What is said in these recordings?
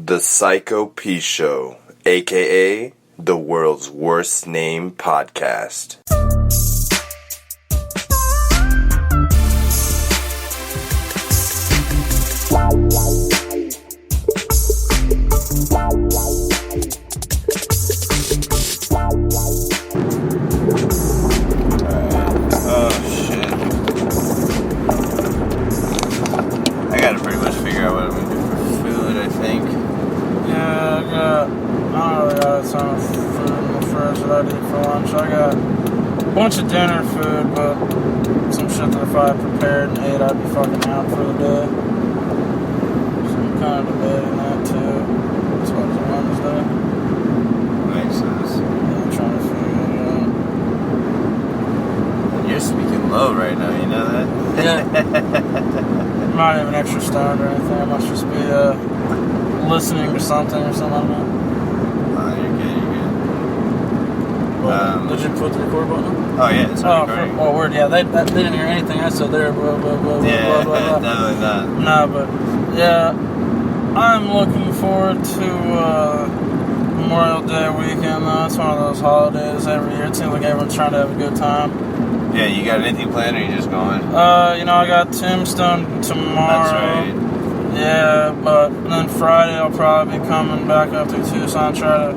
The Psycho Pshow, aka the world's worst name podcast. Bunch of dinner food, but some shit that if I prepared and ate, I'd be fucking out for the day. So I'm kind of debating that too. As well as Wednesday. Makes sense. Yeah, I'm trying to figure it out. You're speaking low right now, you know that? Yeah. I'm not even extra stoned or anything. I must just be listening to something or something. I don't know. You're good. Did you put the record button on? Oh, yeah, it's recording. Oh, word, yeah. They didn't hear anything I said there. Blah, blah, blah, yeah, blah, blah, blah. definitely not. No, but, yeah. I'm looking forward to Memorial Day weekend, though. It's one of those holidays every year. It seems like everyone's trying to have a good time. Yeah, you got anything planned or you just going? I got Tombstone tomorrow. That's right. Yeah, but then Friday I'll probably be coming back up to Tucson, try to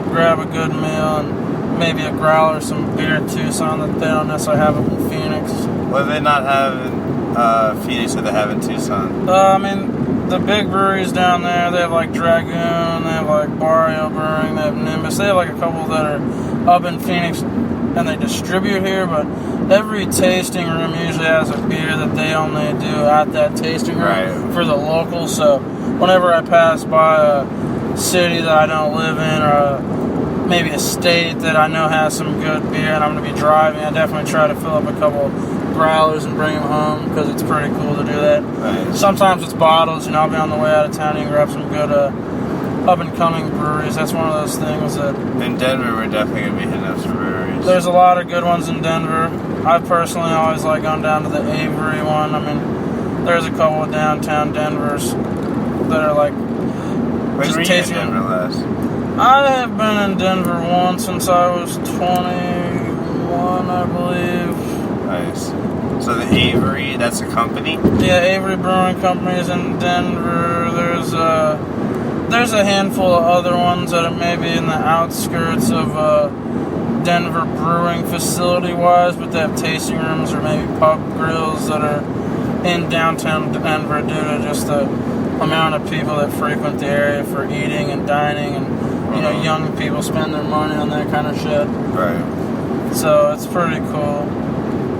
grab a good meal and maybe a growler, some beer in Tucson that they don't necessarily have up in Phoenix. What do they not have in Phoenix that they have in Tucson? The big breweries down there, they have like Dragoon, they have like Barrio Brewing, they have Nimbus, they have like a couple that are up in Phoenix and they distribute here, but every tasting room usually has a beer that they only do at that tasting room for the locals. So whenever I pass by a city that I don't live in or maybe a state that I know has some good beer and I'm going to be driving, I definitely try to fill up a couple growlers and bring them home because it's pretty cool to do that. Right. Sometimes it's bottles, I'll be on the way out of town and grab some good up-and-coming breweries. That's one of those things that... In Denver, we're definitely going to be hitting up some breweries. There's a lot of good ones in Denver. I personally always like going down to the Avery one. There's a couple of downtown Denvers that are like... When were you in Denver last? I have been in Denver once since I was 21, I believe. Nice. So the Avery, that's a company? Yeah, Avery Brewing Company is in Denver. There's a handful of other ones that are maybe in the outskirts of Denver brewing facility-wise, but they have tasting rooms or maybe pub grills that are in downtown Denver due to just the amount of people that frequent the area for eating and dining and young people spend their money on that kind of shit. Right. So it's pretty cool.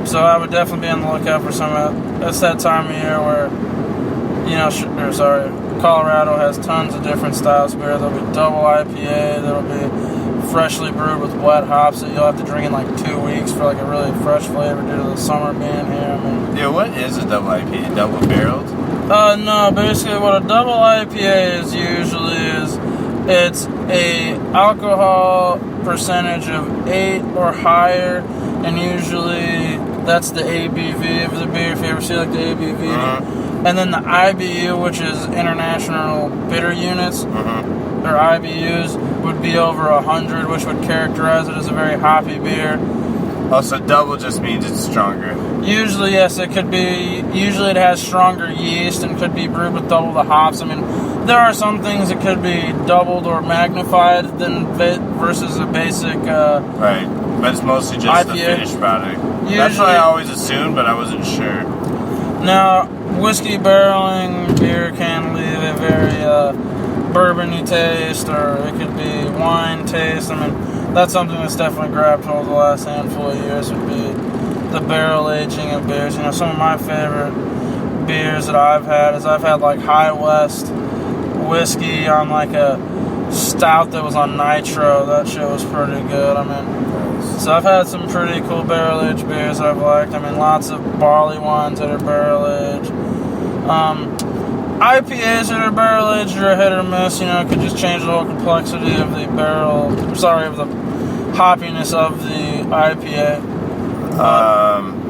So I would definitely be on the lookout for some of that. It's that time of year where, Colorado has tons of different styles of beer. There'll be double IPA. There'll be freshly brewed with wet hops that you'll have to drink in like 2 weeks for like a really fresh flavor due to the summer being here. Yeah, what is a double IPA? Double barreled? No, basically what a double IPA is usually is it's a alcohol percentage of 8 or higher, and usually that's the ABV of the beer, if you ever see like the ABV. And then the IBU, which is International Bitter Units, or IBUs, would be over 100, which would characterize it as a very hoppy beer. Also, double just means it's stronger. Usually, yes, it could be. Usually it has stronger yeast and could be brewed with double the hops. There are some things that could be doubled or magnified versus a basic right, but it's mostly just IPA. The finished product. Usually, that's what I always assumed, but I wasn't sure. Now, whiskey barreling beer can leave a very bourbon-y taste, or it could be wine taste. That's something that's definitely grabbed hold of the last handful of years would be the barrel aging of beers. Some of my favorite beers that I've had is I've had like High West whiskey on like a stout that was on nitro. That shit was pretty good. So I've had some pretty cool barrel aged beers I've liked. Lots of barley wines that are barrel aged. IPAs that are barrel aged are a hit or miss. It could just change the whole complexity of the of the hoppiness of the IPA.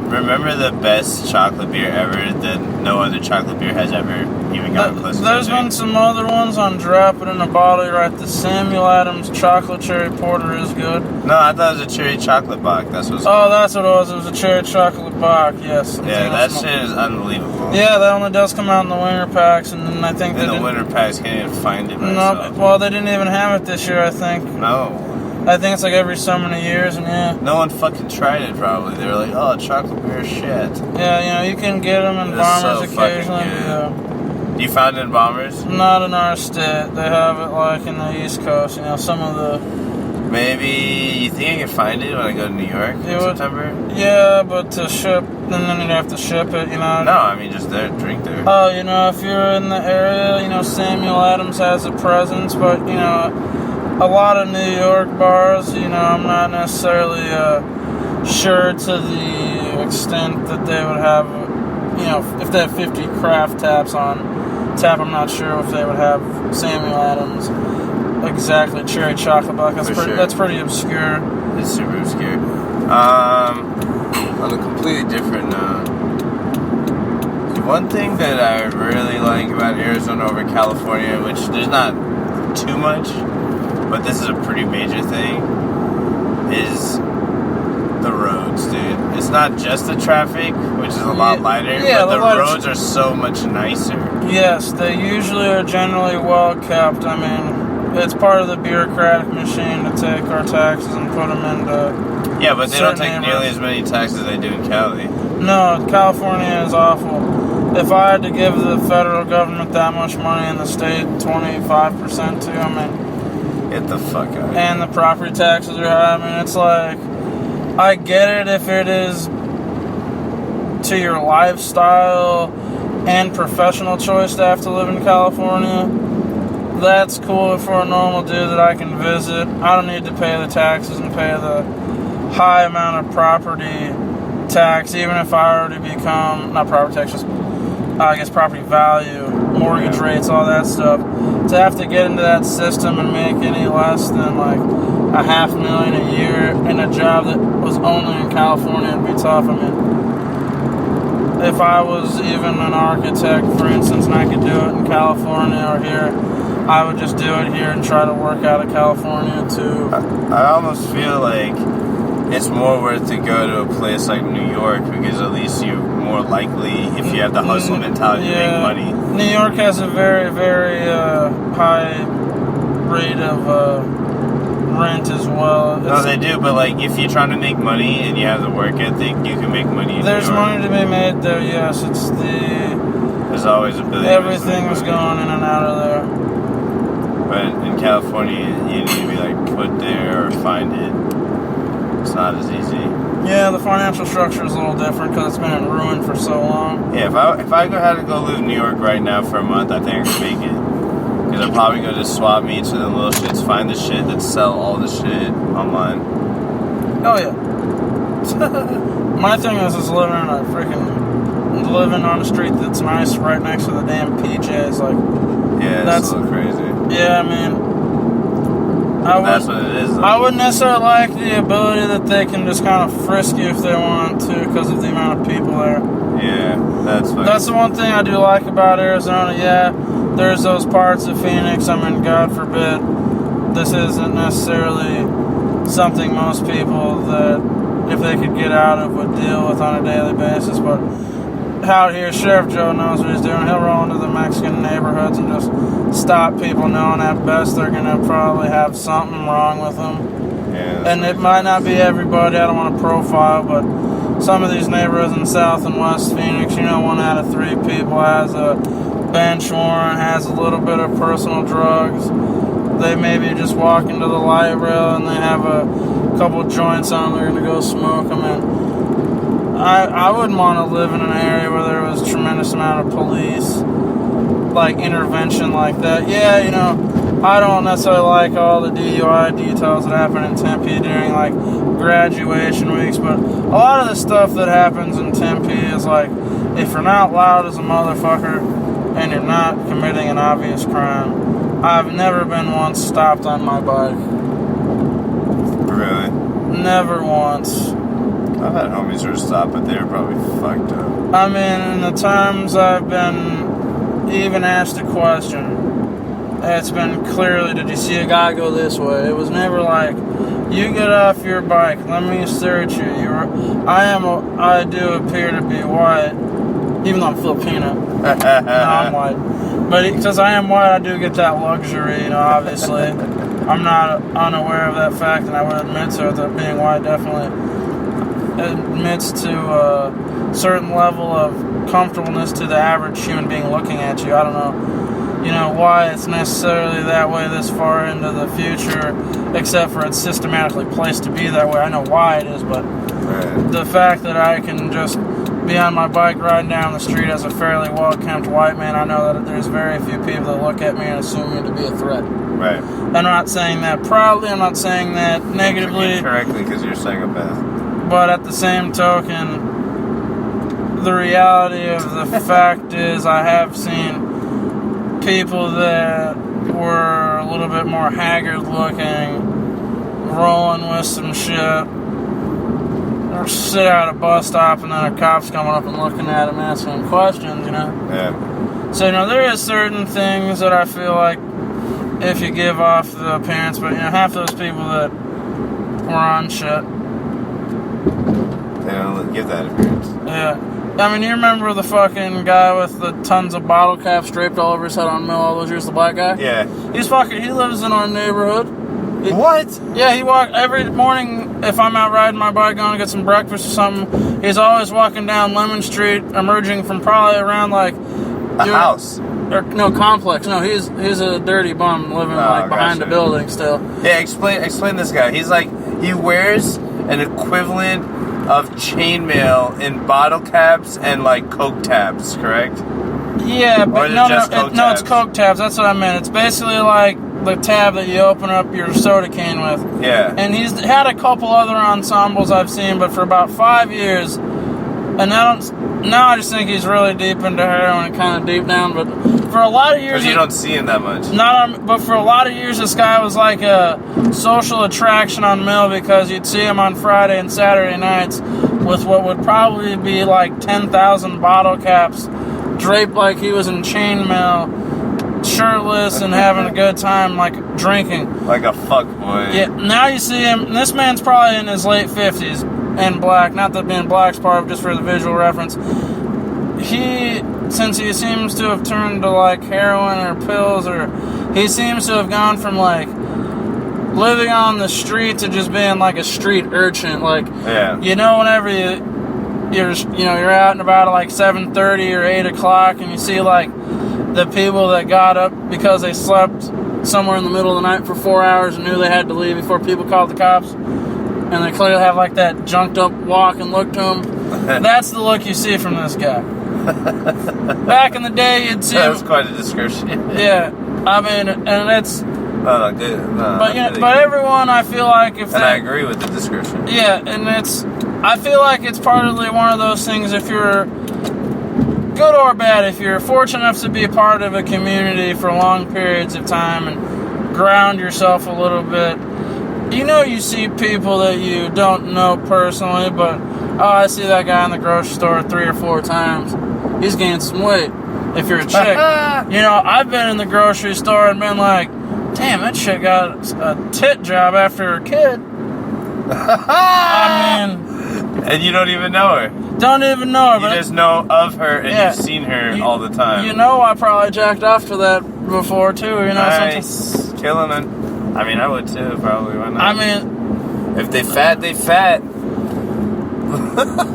remember the best chocolate beer ever that no other chocolate beer has ever even gotten close to? There's been some other ones on Drop It in a Bottle, right? The Samuel Adams Chocolate Cherry Porter is good. No, I thought it was a cherry chocolate bock. That's what's that's what it was. It was a cherry chocolate bock, yes. Yeah, that shit is unbelievable. Yeah, that only does come out in the winter packs, and then I think in the winter packs, can't even find it myself. No, well, they didn't even have it this year, I think. No. I think it's like every so many years, and yeah. No one fucking tried it, probably. They were like, oh, chocolate beer shit. Yeah, you can get them in Bombers occasionally. Yeah. You found it in Bombers? Not in our state. They have it like in the East Coast, some of the... Maybe, you think I can find it when I go to New York in September? Yeah, but to ship, and then you'd have to ship it, No, I mean just there, drink there. Oh, if you're in the area, Samuel Adams has a presence, but, a lot of New York bars, I'm not necessarily sure to the extent that they would have, if they have 50 craft taps on tap, I'm not sure if they would have Samuel Adams exactly cherry chocolate block. That's pretty obscure. It's super obscure. On a completely different note, one thing that I really like about Arizona over California, which there's not too much, but this is a pretty major thing, is the roads, dude. It's not just the traffic, which is a lot lighter, but the roads are so much nicer. Yes, they usually are generally well kept. I mean, it's part of the bureaucratic machine to take our taxes and put them into... Yeah, but they don't take nearly as many taxes as they do in Cali. No, California is awful. If I had to give the federal government that much money in the state, 25% to, get the fuck out of here. And the property taxes are high. I mean, it's like, I get it if it is to your lifestyle and professional choice to have to live in California. That's cool for a normal dude that I can visit. I don't need to pay the taxes and pay the high amount of property tax, even if I were to become, not property tax, just property value, mortgage rates, all that stuff. To have to get into that system and make any less than like $500,000 a year in a job that was only in California would be tough. I mean, if I was even an architect, for instance, and I could do it in California or here, I would just do it here and try to work out of California too. I almost feel like it's more worth to go to a place like New York because at least you're more likely, if you have the hustle mentality, to make money. New York has a very, very high rate of rent as well. No, they do, but like if you're trying to make money and you have the work ethic, you can make money in New York. There's money to be made there, yes. There's always a billion. Everything was going in and out of there. But in California, you need to be like put there or find it. It's not as easy. Yeah, the financial structure is a little different because it's been in ruin for so long. Yeah, if I had to go live in New York right now for a month, I think I could make it. Because I'd probably go to swap meets and the little shits, find the shit that sell all the shit online. Oh yeah. My thing is living on a street that's nice right next to the damn PJs. Like, yeah, that's so crazy. Yeah, I mean, that's what it is. Though. I wouldn't necessarily like the ability that they can just kind of frisk you if they want to because of the amount of people there. Yeah, that's the one thing I do like about Arizona. Yeah, there's those parts of Phoenix. I mean, God forbid, this isn't necessarily something most people that, if they could get out of, would deal with on a daily basis. But out here, Sheriff Joe knows what he's doing. He'll roll into the Mexican neighborhoods and just stop people knowing at best they're going to probably have something wrong with them. Yeah, and it might not be everybody. I don't want to profile, but some of these neighborhoods in South and West Phoenix, 1 out of 3 people has a bench warrant, has a little bit of personal drugs. They maybe just walk into the light rail and they have a couple joints on. They're going to go smoke them in. I wouldn't want to live in an area where there was a tremendous amount of police, like, intervention like that. Yeah, I don't necessarily like all the DUI details that happen in Tempe during, like, graduation weeks, but a lot of the stuff that happens in Tempe is, like, if you're not loud as a motherfucker and you're not committing an obvious crime. I've never been once stopped on my bike. Really? Never once. I've had homies who were stopped, but they were probably fucked up. I mean, in the times I've been even asked a question, it's been clearly, did you see a guy go this way? It was never like, you get off your bike, let me search you. I do appear to be white, even though I'm Filipino. No, I'm white. But because I am white, I do get that luxury, you know, obviously. I'm not unaware of that fact, and I would admit to it, that being white definitely admits to a certain level of comfortableness to the average human being looking at you. I don't know, you know, why it's necessarily that way this far into the future, except for it's systematically placed to be that way. I know why it is, but the fact that I can just be on my bike riding down the street as a fairly well-kempt white man, I know that there's very few people that look at me and assume me to be a threat. Right. I'm not saying that proudly, I'm not saying that negatively. Incorrectly, because you're a psychopath. But at the same token, the reality of the fact is I have seen people that were a little bit more haggard looking, rolling with some shit, or sit at a bus stop and then a cop's coming up and looking at him asking him questions, you know? Yeah. So, you know, there is certain things that I feel like if you give off the appearance, but, you know, half those people that were on shit, they don't give that appearance. yeah. I mean, you remember the fucking guy with the tons of bottle caps draped all over his head on mill all those years, the black guy? Yeah. He lives in our neighborhood. What? Yeah, he walk every morning if I'm out riding my bike going to get some breakfast or something. He's always walking down Lemon Street, emerging from probably around like a house. Or no, complex. No, he's a dirty bum living behind a building still. Yeah, explain this guy. He's like, he wears an equivalent of chainmail in bottle caps and like Coke tabs, correct? Yeah, but no, it's Coke tabs. That's what I meant. It's basically like the tab that you open up your soda can with. Yeah. And he's had a couple other ensembles I've seen, but for about 5 years, and now I just think he's really deep into heroin and kind of deep down. But for a lot of years, because you don't see him that much. But for a lot of years, this guy was like a social attraction on Mill because you'd see him on Friday and Saturday nights with what would probably be like 10,000 bottle caps draped like he was in chainmail, shirtless and having a good time, like drinking. Like a fuckboy. Yeah, now you see him, this man's probably in his late 50s and black, not that being black's part of just for the visual reference. Since he seems to have turned to like heroin or pills, or he seems to have gone from like living on the street to just being like a street urchin. Like, yeah. You know, whenever you're out and about at like 7:30 or 8 o'clock, and you see like the people that got up because they slept somewhere in the middle of the night for 4 hours and knew they had to leave before people called the cops, and they clearly have like that junked up walk and look to them. That's the look you see from this guy. Back in the day, you'd see. That was quite a description. Yeah, I mean, and it's. No, good. No, but everyone, I feel like if. And I agree with the description. Yeah, and I feel like it's partly one of those things. If you're good or bad, if you're fortunate enough to be a part of a community for long periods of time and ground yourself a little bit, you see people that you don't know personally, but I see that guy in the grocery store 3 or 4 times. He's gained some weight. If you're a chick, I've been in the grocery store and been like, damn, that chick got a tit job after her kid. I mean, and you don't even know her. Don't even know her. You just know of her and you've seen her all the time. I probably jacked off to that before too. Nice. Killing it. I mean, I would too, probably. Why not? I mean, if they fat, they fat.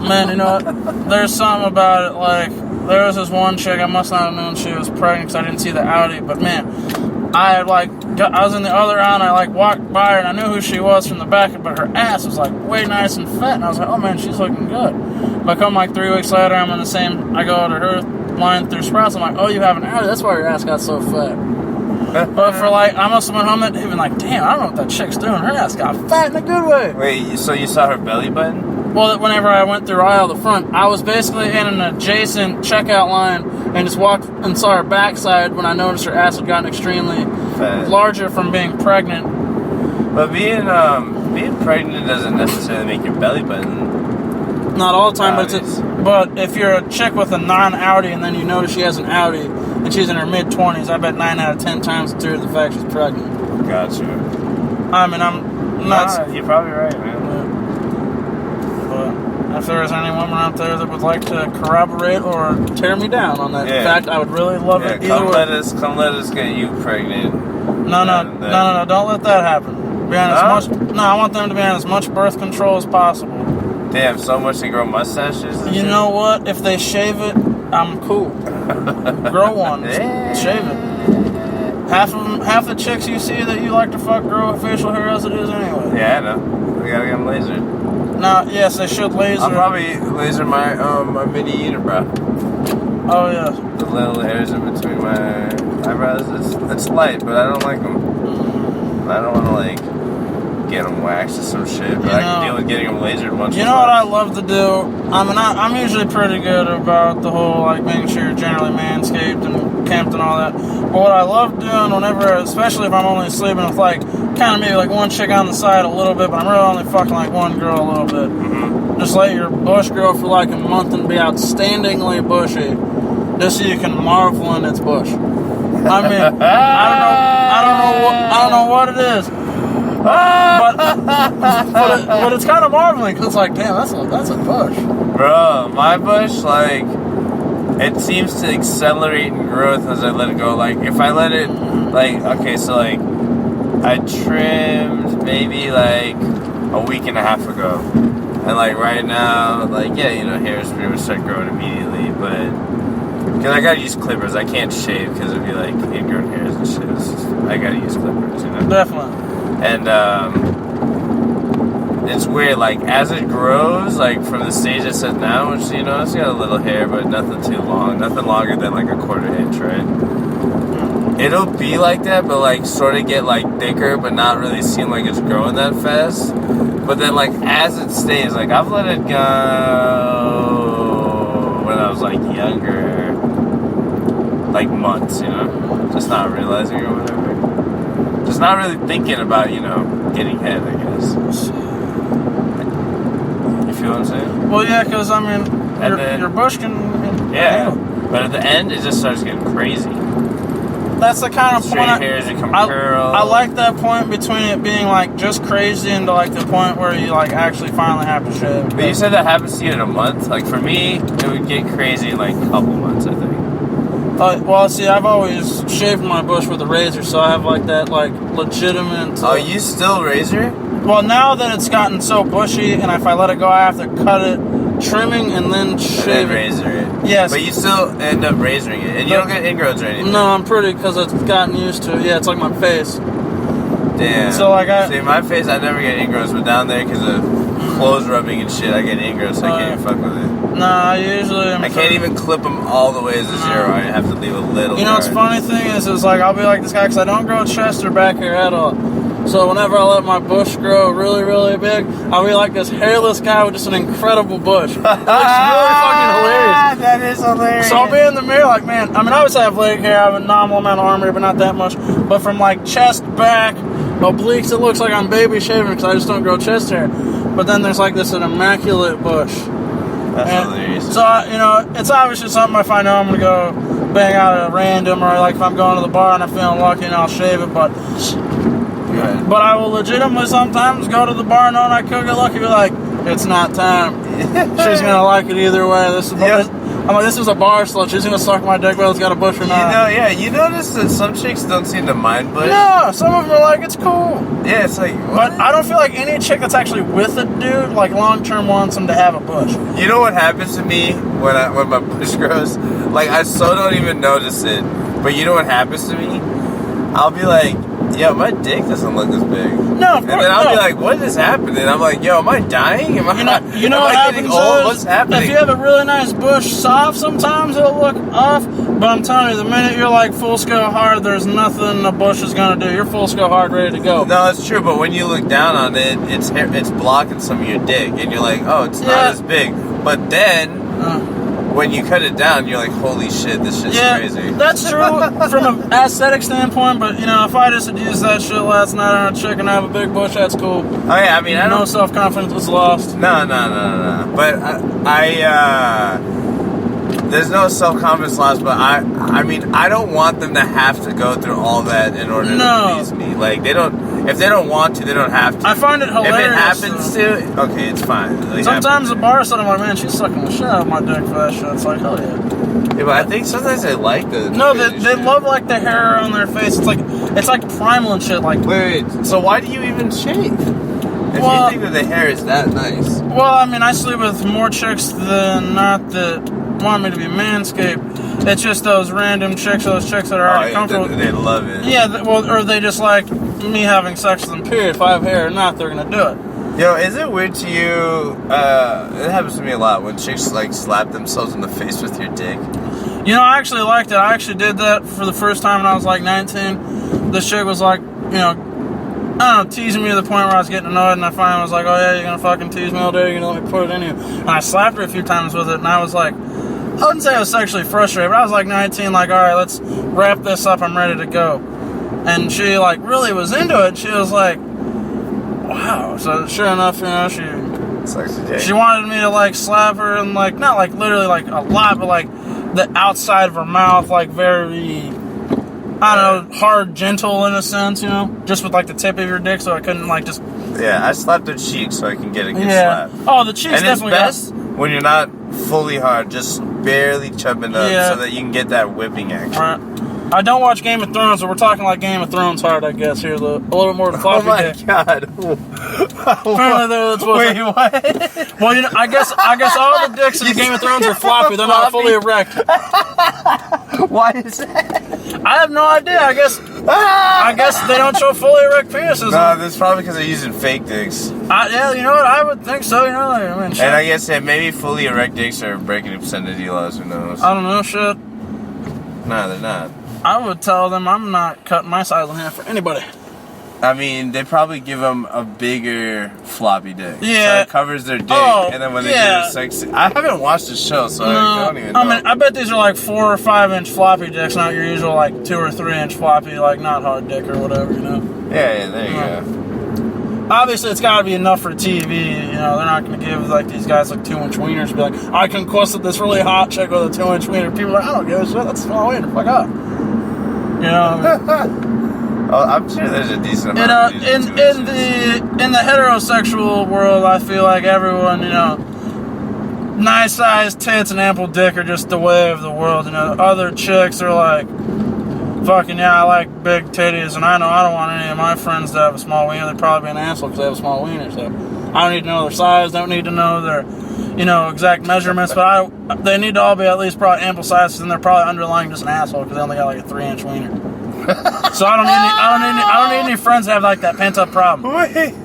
Man, you know what? There's something about it. Like, there was this one chick, I must not have known she was pregnant because I didn't see the Audi, but man, I was in the other aisle and I walked by her and I knew who she was from the back, but her ass was way nice and fat, and I was like, oh man, she's looking good. But come 3 weeks later, I'm in the same, I go to her line through Sprouts, I'm like, oh, you have an Audi, that's why your ass got so fat. But for I must have went home and even damn, I don't know what that chick's doing, her ass got fat in a good way. Wait, so you saw her belly button? Well, whenever I went through aisle the front, I was basically in an adjacent checkout line and just walked and saw her backside when I noticed her ass had gotten extremely larger from being pregnant. But being pregnant doesn't necessarily make your belly button Not all the time, Outies. but if you're a chick with a non-Audi and then you notice she has an Audi and she's in her mid-20s, I bet 9 out of 10 times it's due to the fact she's pregnant. Gotcha. I mean, I'm not... You're probably right, man. But if there is any woman out there that would like to corroborate or tear me down on that fact, I would really love it. Come let us get you pregnant. No, don't let that happen. Be on I want them to be on as much birth control as possible. Damn, so much they grow mustaches and You shit? know what? If they shave it, I'm cool. Grow one. Shave it. Half the chicks you see that you like to fuck grow facial hair as it is anyway. Yeah, I know. We gotta get them lasered. Now, yes, they should laser. I'll probably laser my mini unibrow. Oh, yeah. The little hairs in between my eyebrows. It's light, but I don't like them. I don't want to, like, get them waxed or some shit, but I can deal with getting them lasered once. You know what I love to do? I mean, I'm usually pretty good about the whole, like, making sure you're generally manscaped and kempt and all that. But what I love doing whenever, especially if I'm only sleeping with, like, kind of maybe, like, one chick on the side a little bit, but I'm really only fucking, like, one girl a little bit. Mm-hmm. Just let your bush grow for, like, a month and be outstandingly bushy, just so you can marvel in its bush. I mean, I don't know what it is. But it's kind of marveling because it's like, damn, that's a bush. Bro, my bush, like, it seems to accelerate in growth as I let it go. Like, if I let it, like, okay, so, like, I trimmed maybe, like, a week and a half ago. And, like, right now, like, yeah, you know, hairs pretty much start growing immediately, but, because I gotta use clippers. I can't shave because it'd be, like, ingrown hairs and shit. I gotta use clippers, you know? Definitely. And it's weird, like, as it grows, like, from the stage it's at now, which, you know, it's got a little hair, but nothing too long. Nothing longer than, like, a quarter inch, right? It'll be like that, but, like, sort of get, like, thicker, but not really seem like it's growing that fast. But then, like, as it stays, like, I've let it go when I was, like, younger. Like, months, you know? Just not realizing or whatever. Just not really thinking about, you know, getting head, I guess. You feel what I'm saying? Well, yeah, because, I mean, your bush can... Yeah, but at the end, it just starts getting crazy. That's the kind of Straight point... hairs become curls. I like that point between it being, like, just crazy and, like, the point where you, like, actually finally have to shave. But you said that happens to you in a month? Like, for me, it would get crazy in, like, a couple months, I think. Well, see, I've always shaved my bush with a razor, so I have, like, that, like, legitimate... Oh, you still razor? Well, now that it's gotten so bushy, and if I let it go, I have to cut it, trimming, and then shave And razor it. Yes. But you still end up razoring it, and you don't get ingrowns or anything. No, I'm pretty, because it's gotten used to it. Yeah, it's like my face. Damn. So, like, See, my face, I never get ingrowns, but down there, because of clothes rubbing and shit, I get ingrowns, so I can't even fuck with it. Nah, I usually... I can't even clip them all the way as a zero. I have to leave a little. You know what's funny thing is like, I'll be like this guy, because I don't grow chest or back hair at all. So whenever I let my bush grow really, really big, I'll be like this hairless guy with just an incredible bush. It looks really fucking hilarious. That is hilarious. So I'll be in the mirror like, man, I mean, I obviously have leg hair, I have a nominal amount of arm hair, but not that much. But from like chest, back, obliques, it looks like I'm baby shaving because I just don't grow chest hair. But then there's like this an immaculate bush. That's hilarious. So, you know, it's obviously something if I know I'm going to go bang out at a random, or like if I'm going to the bar and I'm feeling lucky and I'll shave it, but I will legitimately sometimes go to the bar knowing I could get lucky and be like, it's not time. She's going to like it either way. I'm like, this is a bar slut. She's going to suck my dick whether it's got a bush or not. You notice that some chicks don't seem to mind bush? No, some of them are like, it's cool. Yeah, it's like, what? But I don't feel like any chick that's actually with a dude, like long-term wants him to have a bush. You know what happens to me when my bush grows? Like, I so don't even notice it. But you know what happens to me? I'll be like, yo, my dick doesn't look as big. No, of course, and then I'll be like, what is happening? I'm like, yo, am I dying? Am I what getting happens old? is, What's happening? if you have a really nice bush soft, sometimes it'll look off. But I'm telling you, the minute you're like full scale hard, there's nothing the bush is gonna do. You're full scale hard, ready to go. No, it's true. But when you look down on it, it's blocking some of your dick, and you're like, oh, it's not as big. But then when you cut it down, you're like, holy shit, this shit's crazy. That's true from an aesthetic standpoint, but, you know, if I just had used that shit last night on a chick and I have a big bush, that's cool. Oh, yeah, I mean, I don't... No self-confidence was lost. No. But there's no self-confidence loss, but I mean, I don't want them to have to go through all that in order to please me. Like, if they don't want to, they don't have to. I find it hilarious. If it happens to, okay, it's fine. Like, sometimes the bar said, I'm like, man, she's sucking the shit out of my dick for that shit. It's like, hell yeah. Yeah, but I think sometimes they like the... No, they love, like, the hair on their face. It's like primal and shit. Like, wait, so why do you even shave? If you think that the hair is that nice. Well, I mean, I sleep with more chicks than not that want me to be manscaped. It's just those random chicks, those chicks that are already comfortable. They love it. Yeah, or they just like me having sex with them, period. If I have hair or not, they're going to do it. Yo, is it weird to you, it happens to me a lot, when chicks, like, slap themselves in the face with your dick? You know, I actually liked it. I actually did that for the first time when I was, like, 19. This chick was, like, you know, I don't know, teasing me to the point where I was getting annoyed, and I finally was like, oh yeah, you're gonna fucking tease me all day, you're gonna let me put it in you. And I slapped her a few times with it, and I was like, I wouldn't say I was sexually frustrated, but I was like 19, like, alright, let's wrap this up, I'm ready to go. And she, like, really was into it. She was like, wow. So sure enough, you know, she wanted me to, like, slap her, and, like, not, like, literally, like, a lot, but, like, the outside of her mouth, like, very... I don't know, hard, gentle in a sense, you know? Just with, like, the tip of your dick, so I couldn't, like, just... Yeah, I slapped the cheek so I can get a good slap. Oh, the cheek's definitely... And it's best when you're not fully hard, just barely chubbing up so that you can get that whipping action. Right. I don't watch Game of Thrones, so we're talking like Game of Thrones hard, I guess, here. A little bit more floppy dick. Oh, my God. Apparently that's wait, what? Well, you know, I guess all the dicks in Game of Thrones are floppy. They're not fully erect. Why is that? I have no idea. I guess they don't show fully erect penises. No, that's probably because they're using fake dicks. Yeah, you know what? I would think so. You know, like, I mean, shit. And I guess maybe fully erect dicks are breaking obscenity laws. Who knows? I don't know, shit. No, they're not. I would tell them I'm not cutting my size in half for anybody. I mean, they probably give them a bigger floppy dick. Yeah. So it covers their dick, and then when they get a sexy... I haven't watched the show, so I don't even know. I mean, I bet these are like 4 or 5 inch floppy dicks, not your usual like 2 or 3 inch floppy, like not hard dick or whatever, you know? Yeah, there you go. Obviously, it's got to be enough for TV, you know? They're not going to give like these guys like 2 inch wieners and be like, I conquested this really hot chick with a 2 inch wiener. People are like, I don't give a shit, that's a small wiener, fuck up. You know what I mean? Oh, I'm sure there's a decent amount of in the heterosexual world, I feel like everyone, you know, nice sized tits and ample dick are just the way of the world. You know, other chicks are like, fucking yeah, I like big titties, and I know I don't want any of my friends to have a small wiener. They'd probably be an asshole because they have a small wiener. So I don't need to know their size. Don't need to know their, you know, exact measurements. But they need to all be at least probably ample sizes, and they're probably underlying just an asshole because they only got like a 3 inch wiener. So I don't need any friends that have like that pent up problem. Wait.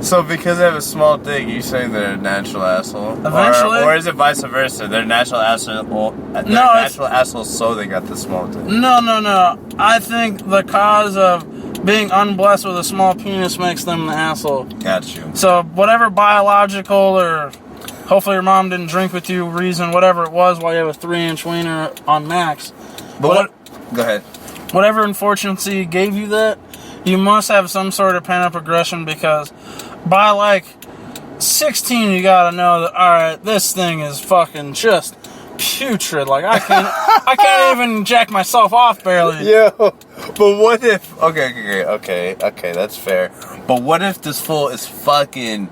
So because they have a small dick, you saying they're a natural asshole? Eventually. Or is it vice versa? They're natural asshole. Natural assholes, so they got the small dick. No. I think the cause of being unblessed with a small penis makes them the asshole. Got you. So whatever biological or hopefully your mom didn't drink with you reason, whatever it was, while you have a 3 inch wiener on max. But go ahead. Whatever unfortunately gave you that, you must have some sort of pent-up aggression because by like 16 you gotta know that, alright, this thing is fucking just putrid. Like I can't even jack myself off barely. Yo, but what if okay, that's fair. But what if this fool is fucking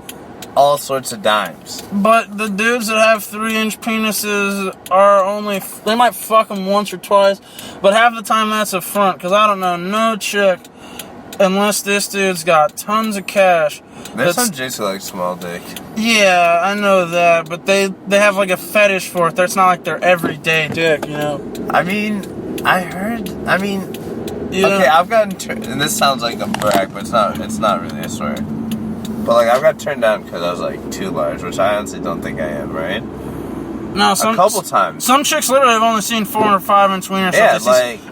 all sorts of dimes? But the dudes that have 3 inch penises are only, they might fuck them once or twice, but half the time that's a front, because I don't know no chick, unless this dude's got tons of cash. There's some chicks who like small dick. Yeah, I know that, but they have like a fetish for it. That's not like their everyday dick, you know? I mean, okay, I've gotten, and this sounds like a brag, but it's not really, I swear. But, like, I've got turned down because I was, like, too large, which I honestly don't think I am, right? No, a couple times. Some chicks literally have only seen 4 or 5 inch wieners. Yeah,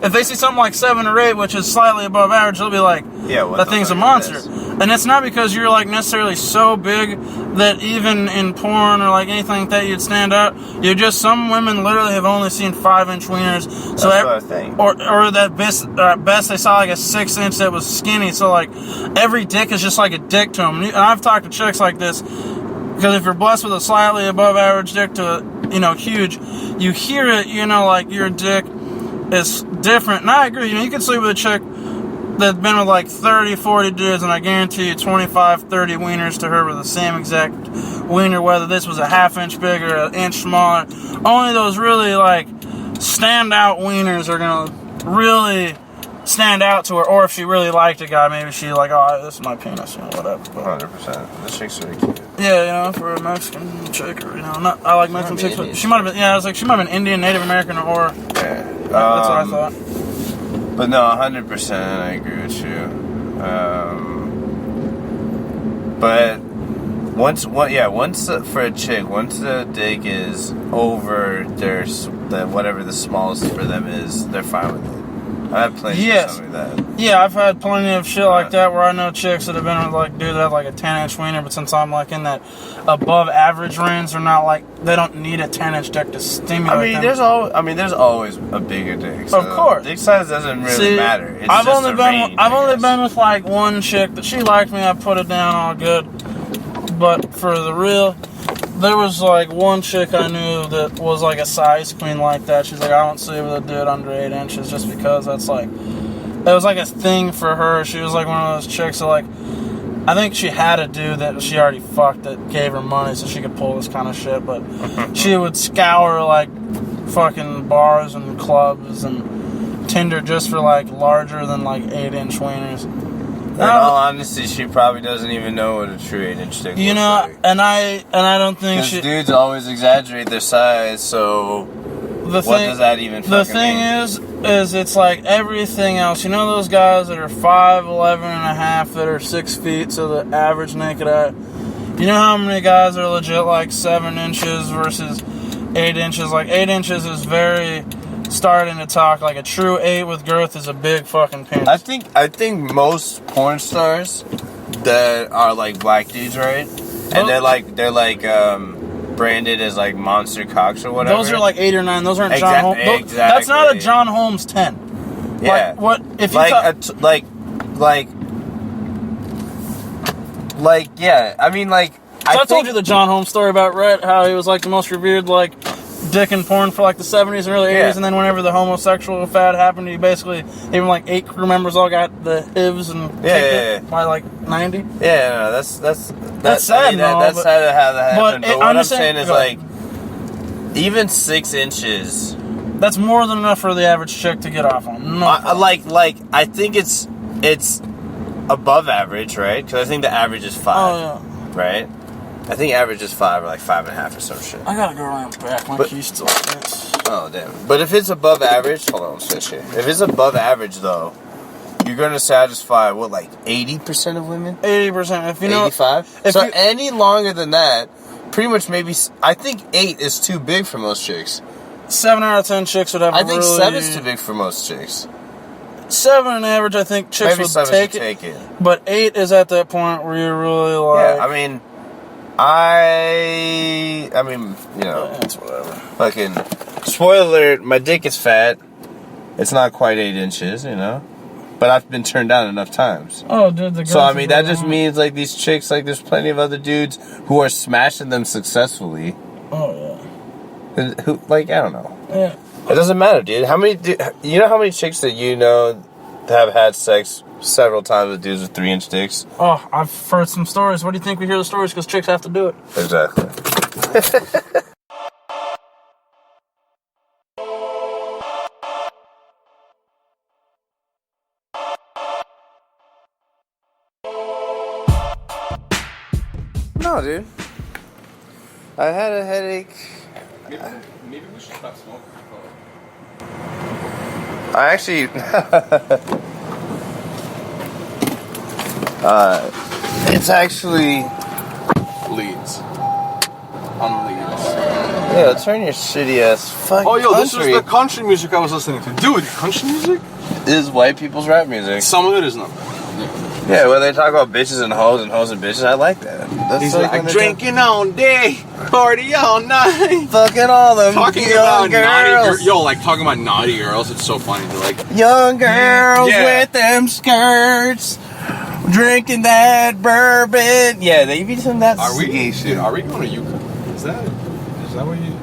if they see something like 7 or 8, which is slightly above average, they'll be like, yeah, that thing's a monster. And it's not because you're like necessarily so big that even in porn or like anything like that you'd stand out. You're just, some women literally have only seen 5-inch wieners. So that's what I think. Or that best they saw like a 6-inch that was skinny. So like every dick is just like a dick to them. And I've talked to chicks like this, because if you're blessed with a slightly above average dick to, you know, huge, you hear it, you know, like your dick is different. And I agree, you know, you can sleep with a chick that's been with like 30, 40 dudes, and I guarantee you 25, 30 wieners to her with the same exact wiener, whether this was a half-inch bigger, an inch smaller. Only those really like standout wieners are gonna really stand out to her, or if she really liked a guy, maybe she like, oh, this is my penis, you know, whatever. 100%. This chick's really cute. Yeah, you know, for a Mexican chick, or, you know, not, I like Mexican chicks, but she might have been, yeah, I was like, she might have been Indian, Native American, or, yeah. That's what I thought. But no, 100%, I agree with you. But once for a chick, once the dick is over whatever the smallest for them is, they're fine with it. I have plenty of something like that. Yeah, I've had plenty of shit like that where I know chicks that have been with like dudes that have like a 10-inch wiener, but since I'm like in that above average range, they're not like, they don't need a 10-inch dick to stimulate them. There's always a bigger dick. So of course, dick size doesn't really matter. It's I've only range, been with like one chick that she liked me. I put it down all good, but for the real, there was like one chick I knew that was like a size queen like that. She's like, I don't sleep with a dude under 8 inches just because that's like, it was like a thing for her. She was like one of those chicks that like, I think she had a dude that she already fucked that gave her money so she could pull this kind of shit, but she would scour like fucking bars and clubs and Tinder just for like larger than like 8-inch wieners. In all honesty, she probably doesn't even know what a true 8-inch dick looks like. And I don't think because dudes always exaggerate their size, so what does that even fucking mean? The thing is it's like everything else. You know those guys that are 5'11" and a half that are 6 feet, so the average naked eye. You know how many guys are legit like 7 inches versus 8 inches? Like 8 inches is very starting to talk like a true 8 with girth is a big fucking penis. I think most porn stars that are like black dudes, right? And they're like branded as like monster cocks or whatever. Those are like 8 or 9. Those aren't John Holmes. Exactly. That's not a John Holmes 10. Yeah. Like, what if you yeah. I mean, like I told you the John Holmes story about Rhett, how he was like the most revered like dick in porn for like the 70s and early 80s, and then whenever the homosexual fad happened, he basically, even like 8 crew members all got the HIVs and kicked it by like 90. Yeah, no, that's sad. I mean, that's sad how that happened. But what I'm saying is like, even 6 inches. That's more than enough for the average chick to get off on. No, I think it's above average, right? Because I think the average is 5. Oh yeah. Right. I think average is 5 or like 5.5 or some shit. I gotta go around back. My key still fits. Oh damn! But if it's above average, hold on, switch here. If it's above average though, you're gonna satisfy what, like 80% of women? 80%. If you know, 85. So any longer than that, pretty much maybe. I think 8 is too big for most chicks. 7 out of 10 chicks would have. I think 7 is too big for most chicks. 7 on average, I think chicks maybe would take it. But 8 is at that point where you're really like. Yeah, I mean. I mean, you know, it's whatever. Fucking spoiler alert, my dick is fat. It's not quite 8 inches, you know, but I've been turned down enough times. Oh, dude, so I mean, that just means like these chicks, like there's plenty of other dudes who are smashing them successfully. Oh yeah. Who, like, I don't know. Yeah. It doesn't matter, dude. You know how many chicks that you know have had sex several times with dudes with 3-inch dicks? Oh, I've heard some stories. What do you think we hear the stories? Because chicks have to do it. Exactly. No, dude. I had a headache. Maybe we should stop smoking. I actually... it's actually... Leads. On Leads. Yeah, turn your shitty ass fucking Oh, yo, country. this is the country music I was listening to. Dude, country music? This is white people's rap music. Some of it is not. Yeah, when they talk about bitches and hoes and bitches, I like that. That's He's like like, drinking all day, party all night. fucking all them Talking young about girls. naughty, talking about naughty girls. It's so funny. They're like, Young girls Yeah. with them skirts, drinking that bourbon. Yeah, they be some that are we? gay Dude, shit. are we going to Yucca? Is that what you?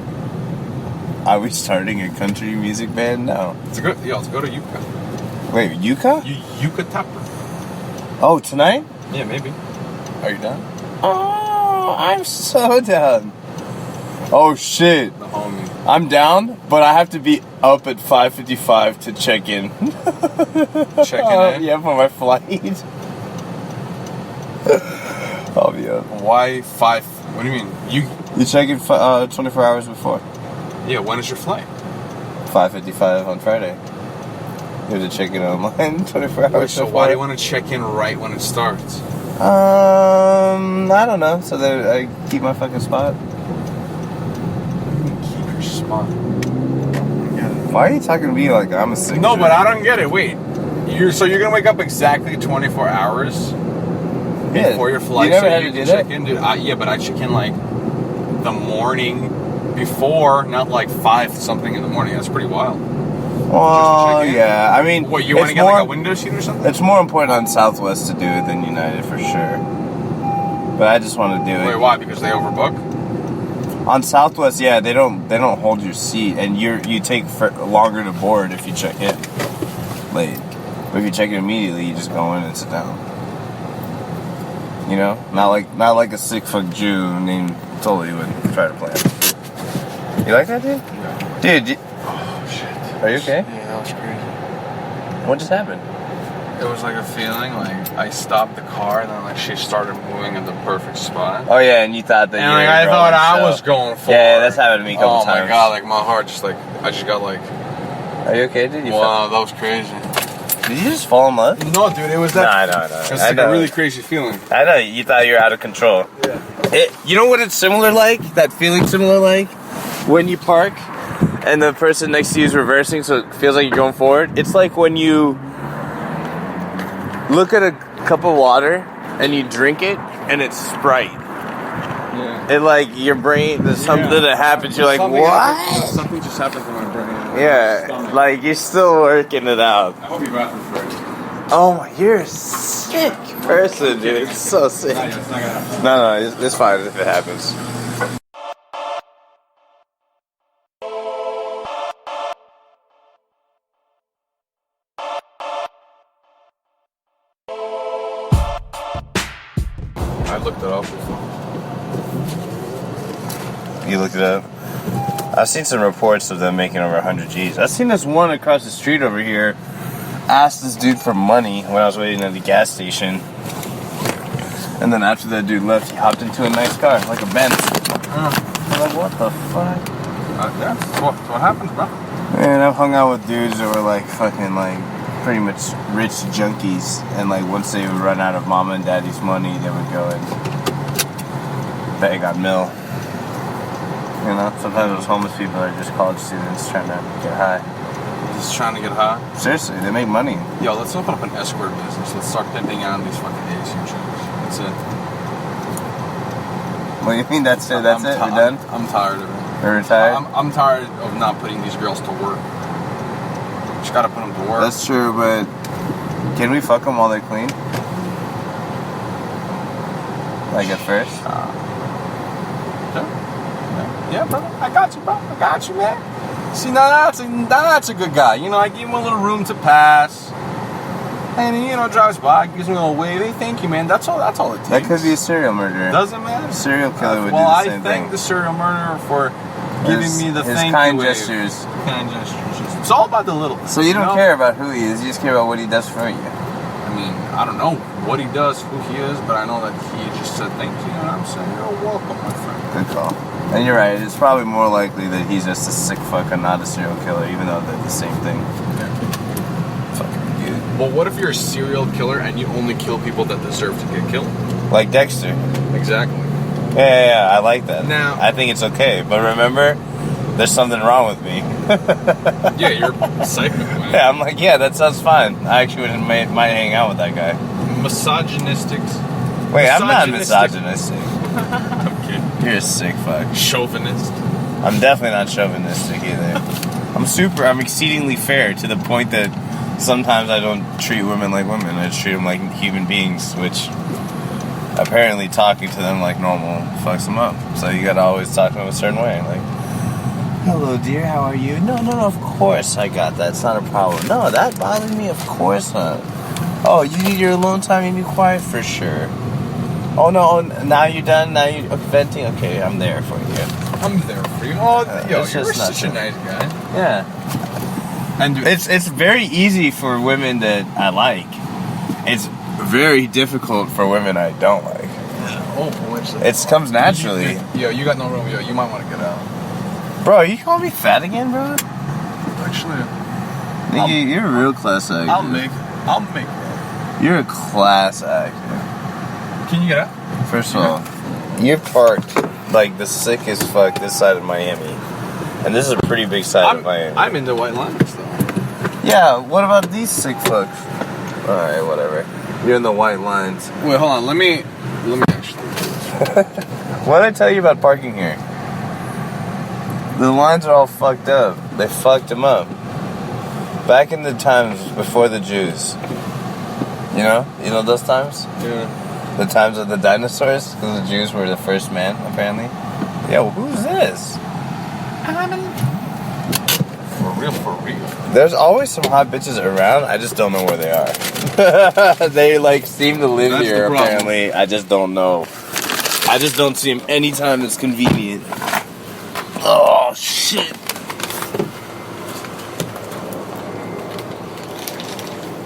Are we starting a country music band? No. Let's go to Yucca. Wait, Yucca? Yucca Tapper. Oh, tonight? Yeah, maybe. Are you done? Oh, I'm so down. Oh shit. The homie. I'm down, but I have to be up at 5:55 to check in. Checking in? Yeah, for my flight. I'll be up. Why 5? What do you mean? You check in 24 hours before. Yeah. When is your flight? 5:55 on Friday. You have to check in online 24 hours Wait, so before. why do you want to check in right when it starts? I don't know. So that I keep my fucking spot. Keep your spot. Why are you talking to me like I'm a sick? No, but I don't get it. Wait, you're gonna wake up exactly 24 hours before your flight, You never so had you to can do check that? in, dude. Yeah, but I check in like the morning before, not like 5 something in the morning. That's pretty wild. Well, check in? yeah. I mean, What, you want to it's get more, like a window seat or something? It's more important on Southwest to do it than United for sure. But I just want to do it. Wait, why? Because they overbook? On Southwest, yeah, they don't hold your seat, and you take longer to board if you check in late. But if you check in immediately, you just go in and sit down. You know, not like a sick fuck Jew named Toly would try to plan. You like that, dude? Yeah. Dude, Oh shit. are you okay? Yeah, that was crazy. What just happened? It was like a feeling like I stopped the car and then like she started moving in the perfect spot. Oh yeah, and you thought that. And you like were I thought rolling, I so- was going for. Yeah, that's happened to me a couple times. Oh my god, like my heart just like I just got like. Are you okay, dude? Wow, that was crazy. Did you just fall in love? No, dude, it was that. No. It was like a really crazy feeling. I know. You thought you were out of control. Yeah. You know what it's similar like? That feeling similar like? When you park and the person next to you is reversing, so it feels like you're going forward. It's like when you look at a cup of water and you drink it and it's Sprite. Yeah. And like your brain, there's something that happens. You're like, what? Something just happened to my brain. Yeah, like you're still working it out. I hope you bathroom first. Oh my, you're a sick person, dude. It's so sick. It's not gonna happen. No, it's fine if it happens. I looked it up before. You looked it up? I've seen some reports of them making over 100 G's. I've seen this one across the street over here asked this dude for money when I was waiting at the gas station. And then after that dude left, he hopped into a nice car, like a Benz. I'm like, what the fuck? That's what happens, bro. Man, I've hung out with dudes that were like fucking like pretty much rich junkies, and like once they would run out of mama and daddy's money, they would go and beg on mill. You know, sometimes those homeless people are just college students trying to get high. Just trying to get high. Seriously, they make money. Yo, let's open up an escort business. Let's start pimping out these fucking ASU chicks. That's it. What do you mean? That's it? That's it? We're done? I'm tired of it. We're retired? I'm tired of not putting these girls to work. Just gotta put them to work. That's true, but can we fuck them while they're clean? Like at first? Yeah, brother. I got you, bro. I got you, man. See, now that's a good guy. You know, I give him a little room to pass. And he, drives by, gives me a little wave. Hey, thank you, man. That's all it takes. That could be a serial murderer. Doesn't matter. A serial killer would do well, the I same thank thing. the serial murderer for giving me the his thank kind you wave. gestures. Kind gestures. It's all about the little things. So you don't care about who he is, you just care about what he does for you. I mean, I don't know what he does, who he is, but I know that he just said thank you, and I'm saying you're welcome, my friend. Good call. And you're right, it's probably more likely that he's just a sick fucker, not a serial killer, even though they're the same thing. Fucking dude. Well, what if you're a serial killer and you only kill people that deserve to get killed? Like Dexter. Exactly. Yeah, I like that. Now- I think it's okay, but remember, there's something wrong with me. Yeah, you're a psycho, man. Yeah, I'm like, yeah, that sounds fine. I actually might hang out with that guy. misogynistic. Wait, I'm not Misogynistic. misogynistic. I'm kidding. You're a sick fuck. Chauvinist. I'm definitely not chauvinistic either. I'm exceedingly fair to the point that sometimes I don't treat women like women. I just treat them like human beings, which apparently talking to them like normal fucks them up. So you gotta always talk to them a certain way. Like, hello dear, how are you? No, of course I got that. It's not a problem. No, that bothered me, of course not. Oh, you need your alone time, you need quiet? For sure. Oh no, now you're done, now you're venting? Okay, I'm there for you. I'm there for you. Oh, yo, it's you're just such a not nice guy. Yeah. And It's very easy for women that I like. It's very difficult for women I don't like. oh, boy. It comes naturally. Yo, you got no room. Yo, you might want to get out. Bro, you call me fat again, bro? Actually, Nigga, you're a real class act. I'll make it. You're a class act. Can you get out? First of all, you're parked like the sickest fuck this side of Miami. And this is a pretty big side of Miami. I'm in the white lines, though. Yeah, what about these sick fucks? Alright, whatever. You're in the white lines. Wait, hold on. Let me actually. What did I tell you about parking here? The lines are all fucked up. They fucked them up. Back in the times before the Jews. You know those times? Yeah. The times of the dinosaurs? Because the Jews were the first man, apparently. Yo, who's this? For real. There's always some hot bitches around. I just don't know where they are. They like seem to live That's here. the problem. Apparently, I just don't know. I just don't see them anytime it's convenient. Oh shit!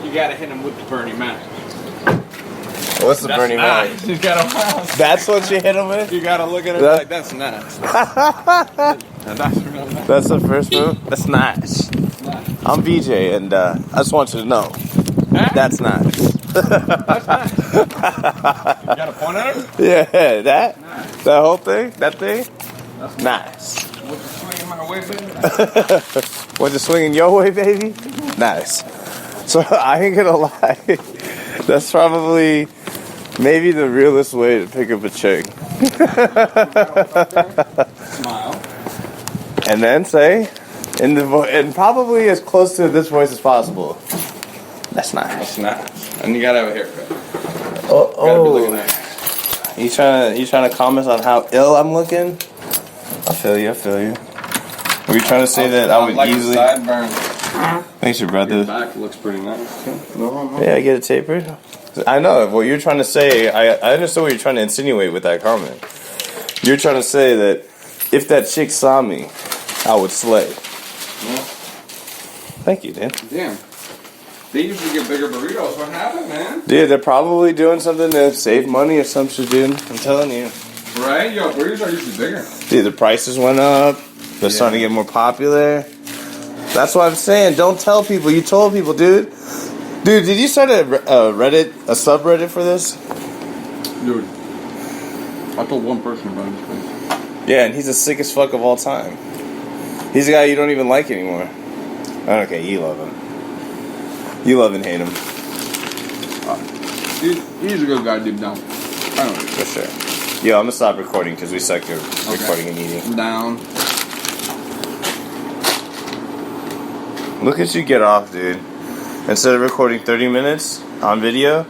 You gotta hit him with the Bernie Mac. What's the Bernie Mac? You gotta. That's what you hit him with? You gotta look at it That- like that's nice. And that's real nice. That's the first move? That's nice. I'm BJ, and I just want you to know. That's nice. That's nice. You got a point at it? Yeah, that whole thing? That thing? That's Nice. With the swing my way, baby. Was it swinging your way, baby? Nice. So I ain't gonna lie. That's probably maybe the realest way to pick up a chick. Smile. And then say, and probably as close to this voice as possible. That's nice. That's nice. And you gotta have a haircut. Oh, Gotta be looking nice. You trying to comment on how ill I'm looking? I feel you. Were you trying to say that I would like easily? Sideburn. Thanks, your brother. Your back looks pretty nice. No. Yeah, I get it tapered. I know what you're trying to say. I understand what you're trying to insinuate with that comment. You're trying to say that if that chick saw me, I would slay. Yeah. Thank you, Dan. Damn. They usually get bigger burritos. What happened, man? Dude, they're probably doing something to save money or some shit, dude. I'm telling you. Right? Yo, burritos are usually bigger. Dude, the prices went up. They're starting to get more popular. That's what I'm saying. Don't tell people. You told people, dude. Dude, did you start a subreddit for this? Dude. I told one person about this place. Yeah, and he's the sickest fuck of all time. He's a guy you don't even like anymore. Okay, you love him. You love and hate him. He's a good guy deep down. I don't know. For sure. Yo, I'm gonna stop recording because we suck at recording a meeting. Down. Look at you get off, dude. Instead of recording 30 minutes on video,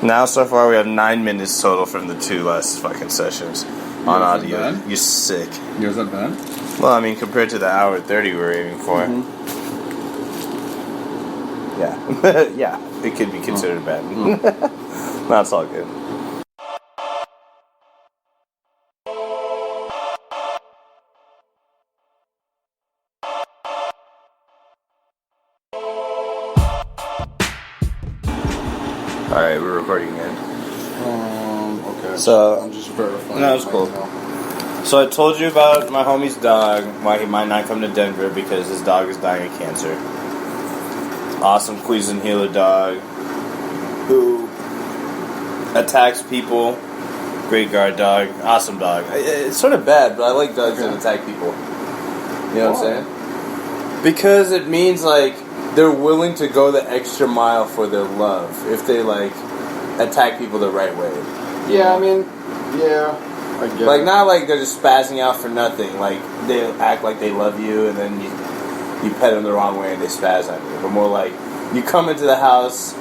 now so far we have 9 minutes total from the 2 last fucking sessions on audio. Bad? You're sick. Yo, is that bad? Well, I mean, compared to the hour 30 we were aiming for. Mm-hmm. Yeah. Yeah, it could be considered bad. No, it's all good. Alright, we're recording again. Okay. So, I'm just verifying. no, it's cool. So I told you about my homie's dog, why he might not come to Denver because his dog is dying of cancer. Awesome Cuisin healer dog who attacks people. Great guard dog. Awesome dog. It's sort of bad, but I like dogs that attack people. You know what I'm saying? Because it means like they're willing to go the extra mile for their love. If they like attack people the right way. Yeah, I mean, yeah, I get Like, it. not like they're just spazzing out for nothing. Like, they act like they love you, and then you pet them the wrong way and they spaz on you. But more like, you come into the house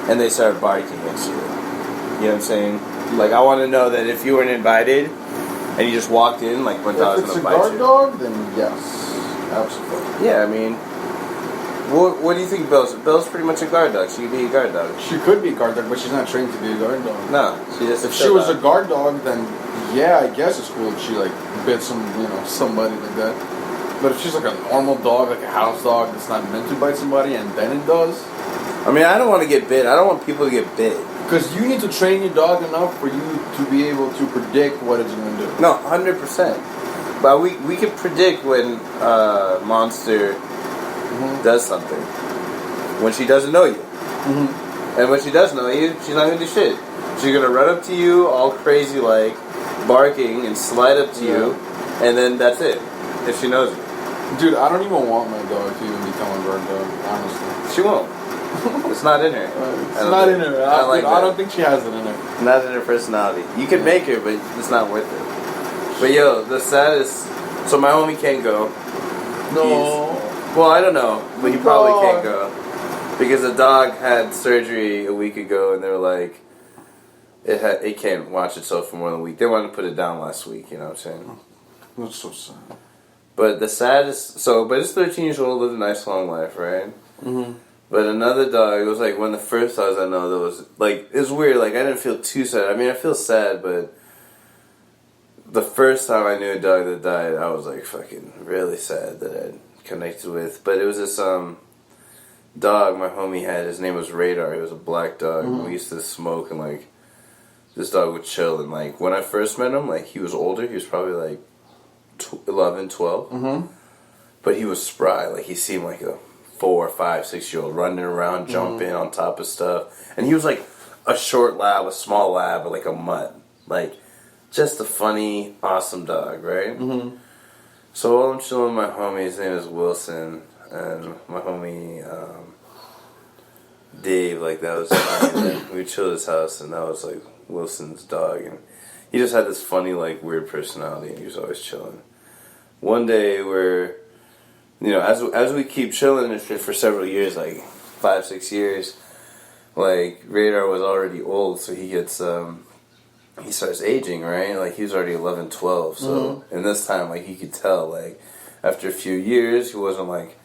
and they start barking at you. You know what I'm saying? Like, I want to know that if you weren't invited and you just walked in, like, when I was If it's going a to bite guard you. dog, then yes, absolutely. Yeah, I mean, what do you think, Bell's? Bell's pretty much a guard dog. She could be a guard dog. She could be a guard dog, but she's not trained to be a guard dog. No, she just If she was a guard dog, then yeah, I guess it's cool if she like bit somebody like that. But if she's like a normal dog, like a house dog that's not meant to bite somebody, and then it does. I mean, I don't want to get bit. I don't want people to get bit. Because you need to train your dog enough for you to be able to predict what it's going to do. No, 100%. But we can predict when Monster does something. When she doesn't know you. And when she does know you, she's not going to do shit. She's going to run up to you all crazy like, barking and slide up to you, and then that's it. If she knows you. Dude, I don't even want my dog to even become a guard dog, honestly. She won't. It's not in her. It's not in her. I don't think she has it in her. Not in her personality. You can make her, but it's not worth it. But yo, the saddest. So my homie can't go. No. Well, I don't know, but he probably can't go because the dog had surgery a week ago, and they were like, it can't watch itself for more than a week. They wanted to put it down last week. You know what I'm saying? That's so sad. But the saddest. But it's 13 years old, lived a nice long life, right? But another dog, it was like one of the first dogs I know that was, like, it was weird, like, I didn't feel too sad. I mean, I feel sad, but the first time I knew a dog that died, I was, like, fucking really sad that I'd connected with. But it was this, dog my homie had, his name was Radar, he was a black dog, and we used to smoke, and, like, this dog would chill, and, like, when I first met him, like, he was older, he was probably, like, 11, 12, but he was spry, like, he seemed like a 4, 5, 6-year-old running around, jumping on top of stuff. And he was like a short lab, a small lab, or like a mutt. Like, just a funny, awesome dog, right? So while I'm chilling with my homie, his name is Wilson, and my homie Dave, like that was we chilled at his house, and that was like Wilson's dog, and he just had this funny, like, weird personality, and he was always chilling. One day we're, you know, as we keep chilling for several years, like 5, 6 years, like Radar was already old, so he gets he starts aging, right? Like he was already 11, 12, so and this time, like, he could tell, like, after a few years, he wasn't like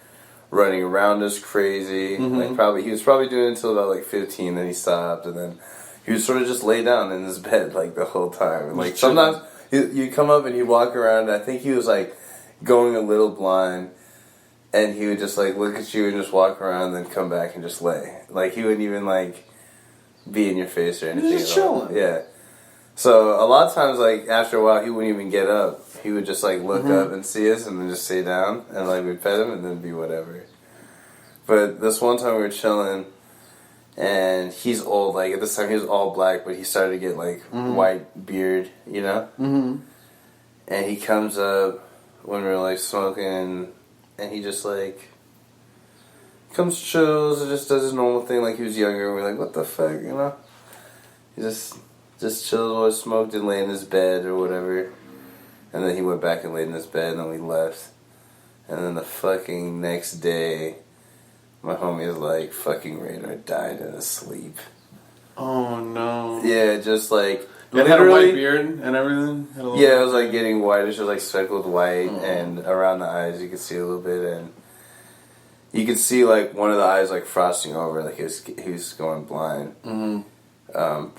running around as crazy. Like he was probably doing it until about like 15, then he stopped, and then he would sort of just lay down in his bed like the whole time. And, like, sometimes you'd come up and he'd walk around, and I think he was like going a little blind. And he would just, like, look at you and just walk around and then come back and just lay. Like, he wouldn't even, like, be in your face or anything. Just chilling. Yeah. So, a lot of times, like, after a while, he wouldn't even get up. He would just, like, look up and see us and then just stay down. And, like, we'd pet him and then be whatever. But this one time we were chilling, and he's old. Like, at this time, he was all black, but he started to get, like, white beard, you know? And he comes up when we were, like, smoking, and he just, like, comes, chills, and just does his normal thing like he was younger. And we're like, what the fuck, you know? He just chilled while he smoked and lay in his bed or whatever. And then he went back and laid in his bed, and then we left. And then the fucking next day, my homie is like, fucking Radar died in his sleep. Oh, no. Yeah, just, like... It had a white beard and everything? Yeah, it was like getting whitish. It was like speckled white, and around the eyes you could see a little bit, and you could see like one of the eyes like frosting over, like he was going blind,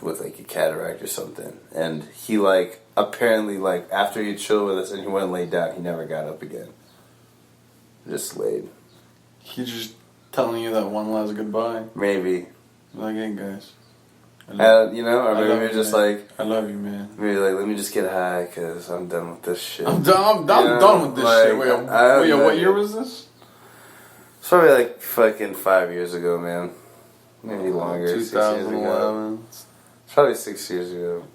with like a cataract or something. And he like apparently like after he chilled with us and he went and laid down, he never got up again. Just laid. He's just telling you that one last goodbye. Maybe. Like, hey guys. You know, or maybe we're just man. like, I love you, man. Maybe like, let me just get high because I'm done with this shit. I'm done with this like, shit. Wait, what year was this? It's probably like fucking 5 years ago, man. Maybe longer. 2011. It's probably 6 years ago.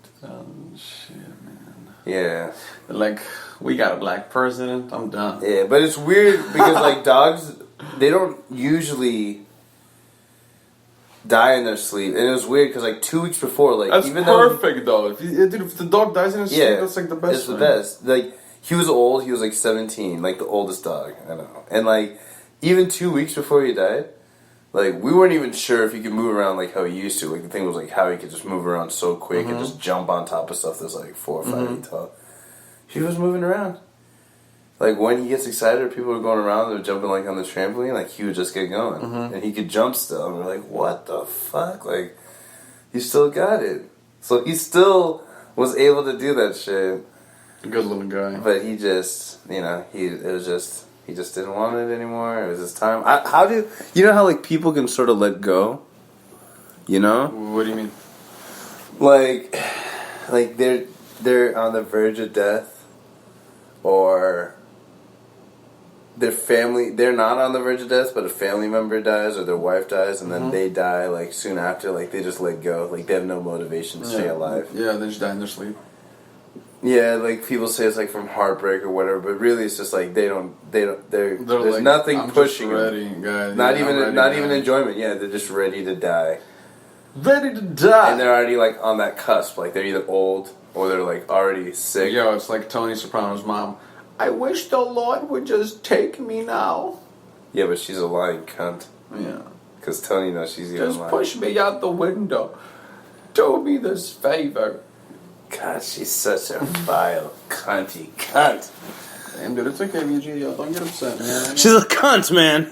Shit, man. Yeah. Like, we got a black president. I'm done. Yeah, but it's weird because like dogs, they don't usually die in their sleep, and it was weird because like 2 weeks before, like That's even perfect though. If the dog dies in his sleep, that's like the best. It's the best. Like he was old. He was like 17, like the oldest dog I know. And like even 2 weeks before he died, like we weren't even sure if he could move around like how he used to. Like the thing was like how he could just move around so quick and just jump on top of stuff that's like 4 or 5 feet tall. He was moving around. Like, when he gets excited or people are going around, they're jumping, like, on the trampoline, like, he would just get going. And he could jump still. And we're like, what the fuck? Like, he still got it. So he still was able to do that shit. Good little guy. But he just, you know, he just didn't want it anymore. It was his time. You know how, like, people can sort of let go? You know? What do you mean? Like they're on the verge of death, or they're not on the verge of death, but a family member dies or their wife dies, and then they die like soon after. Like they just let go. Like they have no motivation to stay alive. Yeah, they just die in their sleep. Yeah, like people say it's like from heartbreak or whatever, but really it's just like there's like, nothing I'm pushing just ready, them. guys. Not even enjoyment. Yeah, they're just ready to die. Ready to die. And they're already like on that cusp. Like they're either old or they're like already sick. Yo, it's like Tony Soprano's mom. I wish the Lord would just take me now. Yeah, but she's a lying cunt. Yeah. Because Tony knows she's gonna Just lie. push me out the window. Do me this favor. God, she's such a vile, cunty cunt. Damn, dude, it's okay, VG. Yo, don't get upset, man. She's a cunt, man.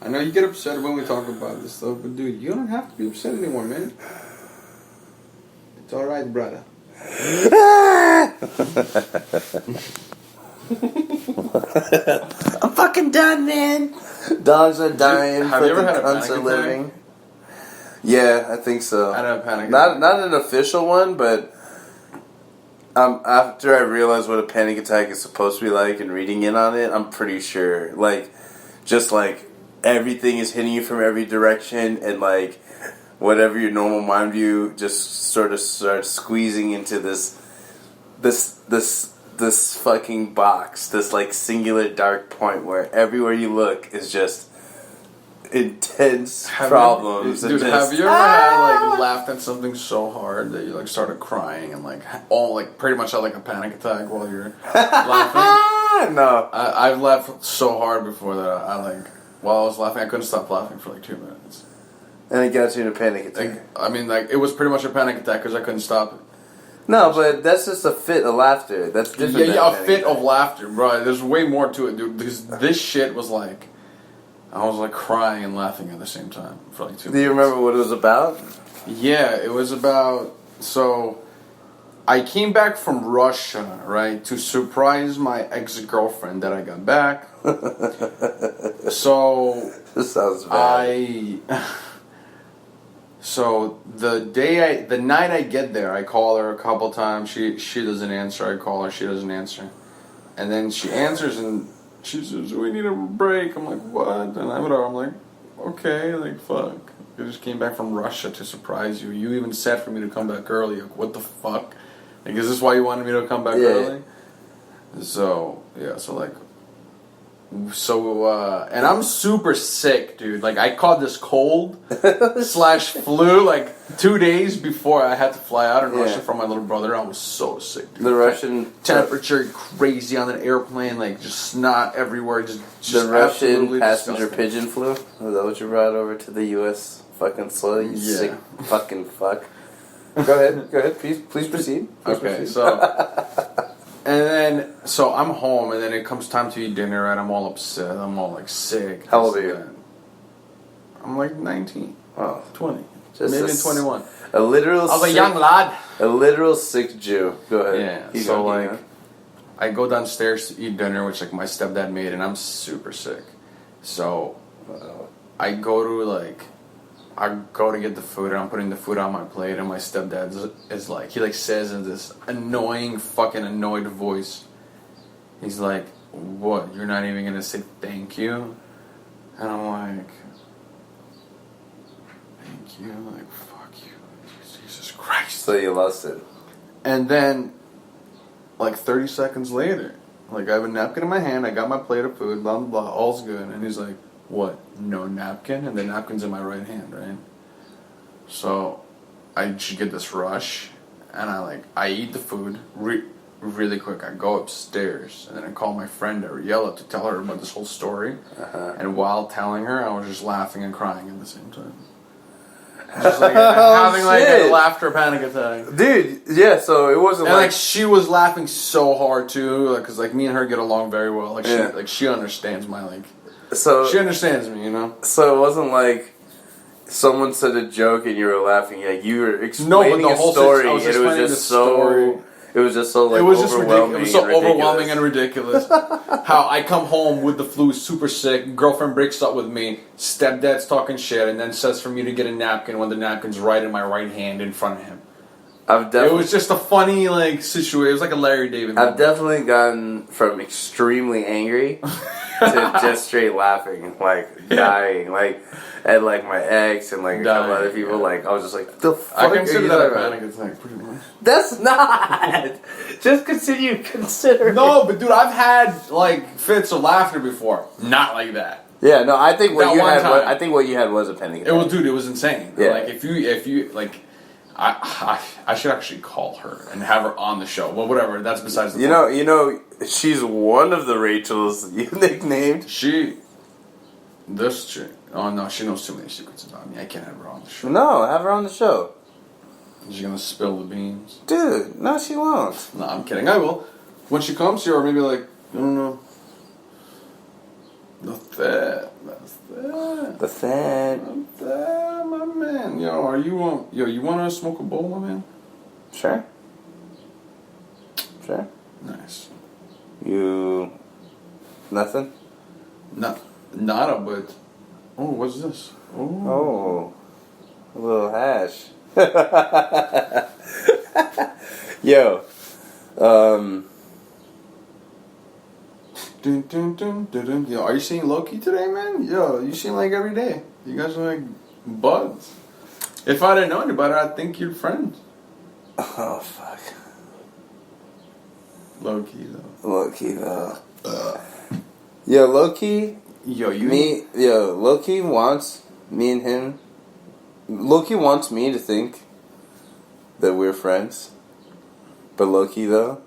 I know you get upset when we talk about this stuff, but dude, you don't have to be upset anymore, man. It's alright, brother. I'm fucking done, man. Dogs are dying. Have you ever had a cunts panic are attack? living. Yeah, I think so. I had a panic attack. Not an official one, but after I realized what a panic attack is supposed to be like and reading in on it, I'm pretty sure, like, just like everything is hitting you from every direction, and like whatever your normal mind view just sort of starts squeezing into this fucking box, this like singular dark point where everywhere you look is just intense problems. Dude, have you ever had like laughed at something so hard that you like started crying and like pretty much had like a panic attack while you're laughing? No, I've laughed so hard before that I like while I was laughing I couldn't stop laughing for like 2 minutes. And it got you in a panic attack. Like, I mean, like it was pretty much a panic attack because I couldn't stop it. No, but that's just a fit of laughter. That's different. Yeah, a fit of laughter, bro. There's way more to it, dude. Because this shit was like, I was like crying and laughing at the same time for like 2 minutes. Do you remember what it was about? Yeah, it was about. So, I came back from Russia, right, to surprise my ex-girlfriend that I got back. So, This sounds bad. So the night I get there, I call her a couple times. She doesn't answer. I call her. She doesn't answer. And then she answers and she says, "We need a break." I'm like, "What?" And I'm like, "Okay, like fuck. I just came back from Russia to surprise you. You even said for me to come back early. Like, what the fuck? Like, is this why you wanted me to come back early?" So yeah, and I'm super sick, dude. Like, I caught this cold / flu like 2 days before I had to fly out in Russia from my little brother. I was so sick, dude. The Russian Temperature crazy on an airplane, like just snot everywhere. Just the Russian passenger disgusting. pigeon flu. Is that what you brought over to the U.S. fucking soil? You sick fucking fuck. Go ahead. Please proceed. Proceed. So. And then, so I'm home, and then it comes time to eat dinner, and I'm all upset. I'm all, like, sick. How old are you? I'm, like, 19. Oh. 20. Just maybe 21. A literal I was a young lad. A literal sick Jew. Go ahead. Yeah. Keep So, going. like, I go downstairs to eat dinner, which, like, my stepdad made, and I'm super sick. So, I go to get the food, and I'm putting the food on my plate, and my stepdad is like, he like says in this annoying, fucking annoyed voice, he's like, "What, you're not even gonna say thank you?" And I'm like, "Thank you?" Like, fuck you. Jesus Christ. So you lost it. And then, like 30 seconds later, like I have a napkin in my hand, I got my plate of food, blah, blah, blah, all's good, and he's like, "What, no napkin?" And the napkin's in my right hand, right? So I should get this rush, and I eat the food really quick. I go upstairs, and then I call my friend Ariella to tell her about this whole story. And while telling her, I was just laughing and crying at the same time. Just like having a laughter panic attack. Dude, yeah, so it wasn't and she was laughing so hard too, because me and her get along very well. She understands my she understands me, you know. So it wasn't like someone said a joke and you were laughing. Like you were explaining a story, and it was just so. It was just so overwhelming. It was so overwhelming and ridiculous. How I come home with the flu, super sick. Girlfriend breaks up with me. Stepdad's talking shit, and then says for me to get a napkin when the napkin's right in my right hand in front of him. It was just a funny situation. It was like a Larry David moment. I've definitely gotten from extremely angry to just straight laughing, dying, at my ex and a couple other people. I was just like, the fuck. I consider that a panic attack, pretty much. That's not. Just consider. No, but dude, I've had fits of laughter before. Not like that. Yeah, no, I think what you had was a panic attack. It was insane. Yeah. If you I should actually call her and have her on the show. Well, whatever. That's besides the point. You know, she's one of the Rachels you nicknamed. This chick. Oh no, she knows too many secrets about me. I can't have her on the show. No, have her on the show. Is she gonna spill the beans? Dude, no, she won't. No, I'm kidding. I will. When she comes here, or maybe I don't know. The fat, my man. Yo, you wanna smoke a bowl, my man? Sure. Nice. You, nothing? No, nada, but, what's this? Oh, a little hash. Yo, Dun, dun, dun, dun, dun. Yo, are you seeing Lowkey today, man? Yo, you seem every day. You guys are buds. If I didn't know any better, I'd think you're friends. Oh, fuck. Lowkey, though. Yo, Lowkey. Yo, Lowkey wants me and him. Lowkey wants me to think that we're friends. But Lowkey, though,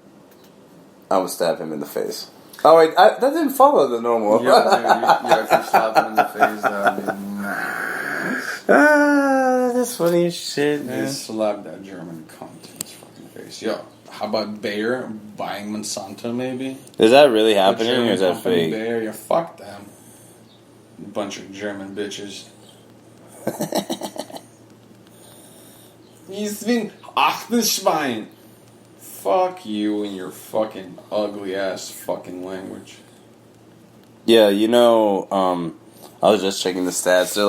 I would stab him in the face. Oh, wait, that didn't follow the normal. Yeah, if you slap him in the face, that would be nice. That's funny as shit, man. Just slap that German cunt in his fucking face. Yo, how about Bayer buying Monsanto, maybe? Is that really happening, or is that fake? Bayer, yeah, fuck them. Bunch of German bitches. Ich bin Achtenschwein. Fuck you and your fucking ugly ass fucking language. Yeah, I was just checking the stats. They're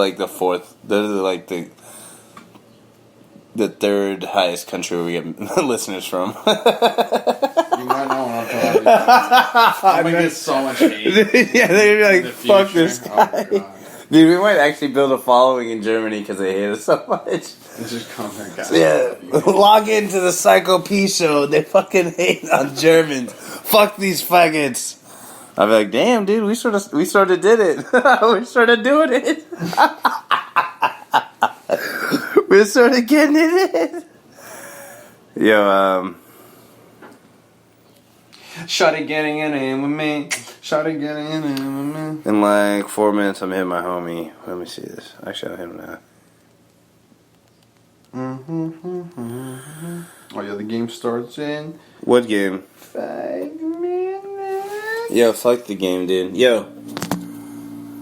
the third highest country we get listeners from. You might know what I'm talking about. I'm gonna get so much hate. Yeah, they're gonna be like, fuck future. this guy. Oh, dude, we might actually build a following in Germany because they hate us so much. Just come here, guys. Yeah, log into the Psycho Pshow. They fucking hate on Germans. Fuck these faggots. I'd be like, damn, dude, we sort of did it. We're sort of doing it. We're sort of getting it. Yo, Shawty getting in with me. Shawty getting in with me. in 4 minutes, I'm hitting my homie. Let me see this. Actually, I'll hit him now. Oh yeah, the game starts in What game? 5 minutes. Yo, fuck the game, dude. Yo,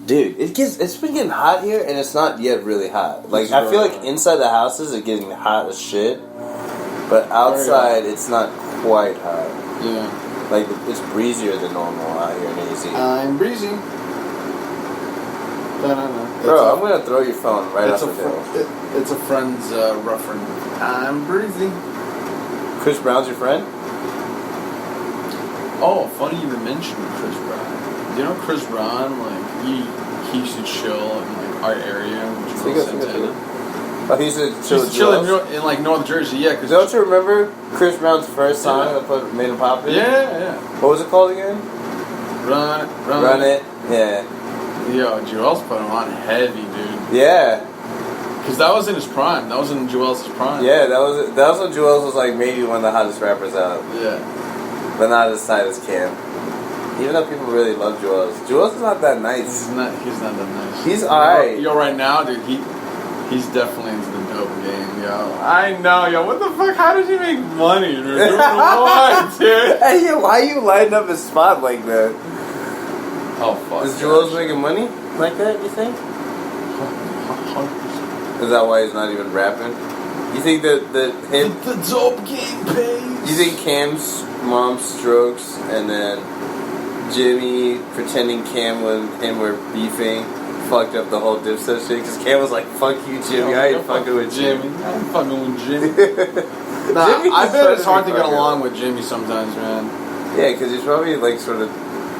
dude, it's been getting hot here, and it's not yet really hot. I feel like inside the houses it's getting hot as shit, but outside it's not quite hot. Yeah, It's breezier than normal out here in AZ. I'm breezy. Bro, I'm gonna throw your phone right off the hill. It's a friend's reference. I'm breezy. Chris Brown's your friend? Oh, funny you mentioned Chris Brown. Do you know Chris Brown? He used to chill in our area, which was Santana. Oh, he used to chill. He used to chill in North Jersey, yeah. Don't you remember Chris Brown's first song that made him popular? Yeah. What was it called again? Run it. Yeah. Yo, Joel's put him on heavy, dude. Yeah. Because that was in his prime. That was in Joel's prime. Yeah, that was when Juelz was like maybe one of the hottest rappers out. Yeah. But not as tight as Cam. Even though people really love Juelz. Juelz is not that nice. He's not that nice. He's alright. Yo, right now, dude, he's definitely into the dope game, yo. I know, yo. What the fuck? How did he make money, dude? What, dude? Hey, yo, why you lighting up his spot like that? Oh, fuck. Is Juelz making money like that, you think? 100%. Is that why he's not even rapping? You think that him... The dope game pays. You think Cam's mom strokes and then Jimmy pretending Cam and him were beefing fucked up the whole Dipset shit? Because Cam was like, fuck you, Jimmy. I ain't fucking with Jimmy. I ain't fucking with Jimmy. Nah, Jimmy I bet it's hard to get fucking along with Jimmy sometimes, man. Yeah, because he's probably like sort of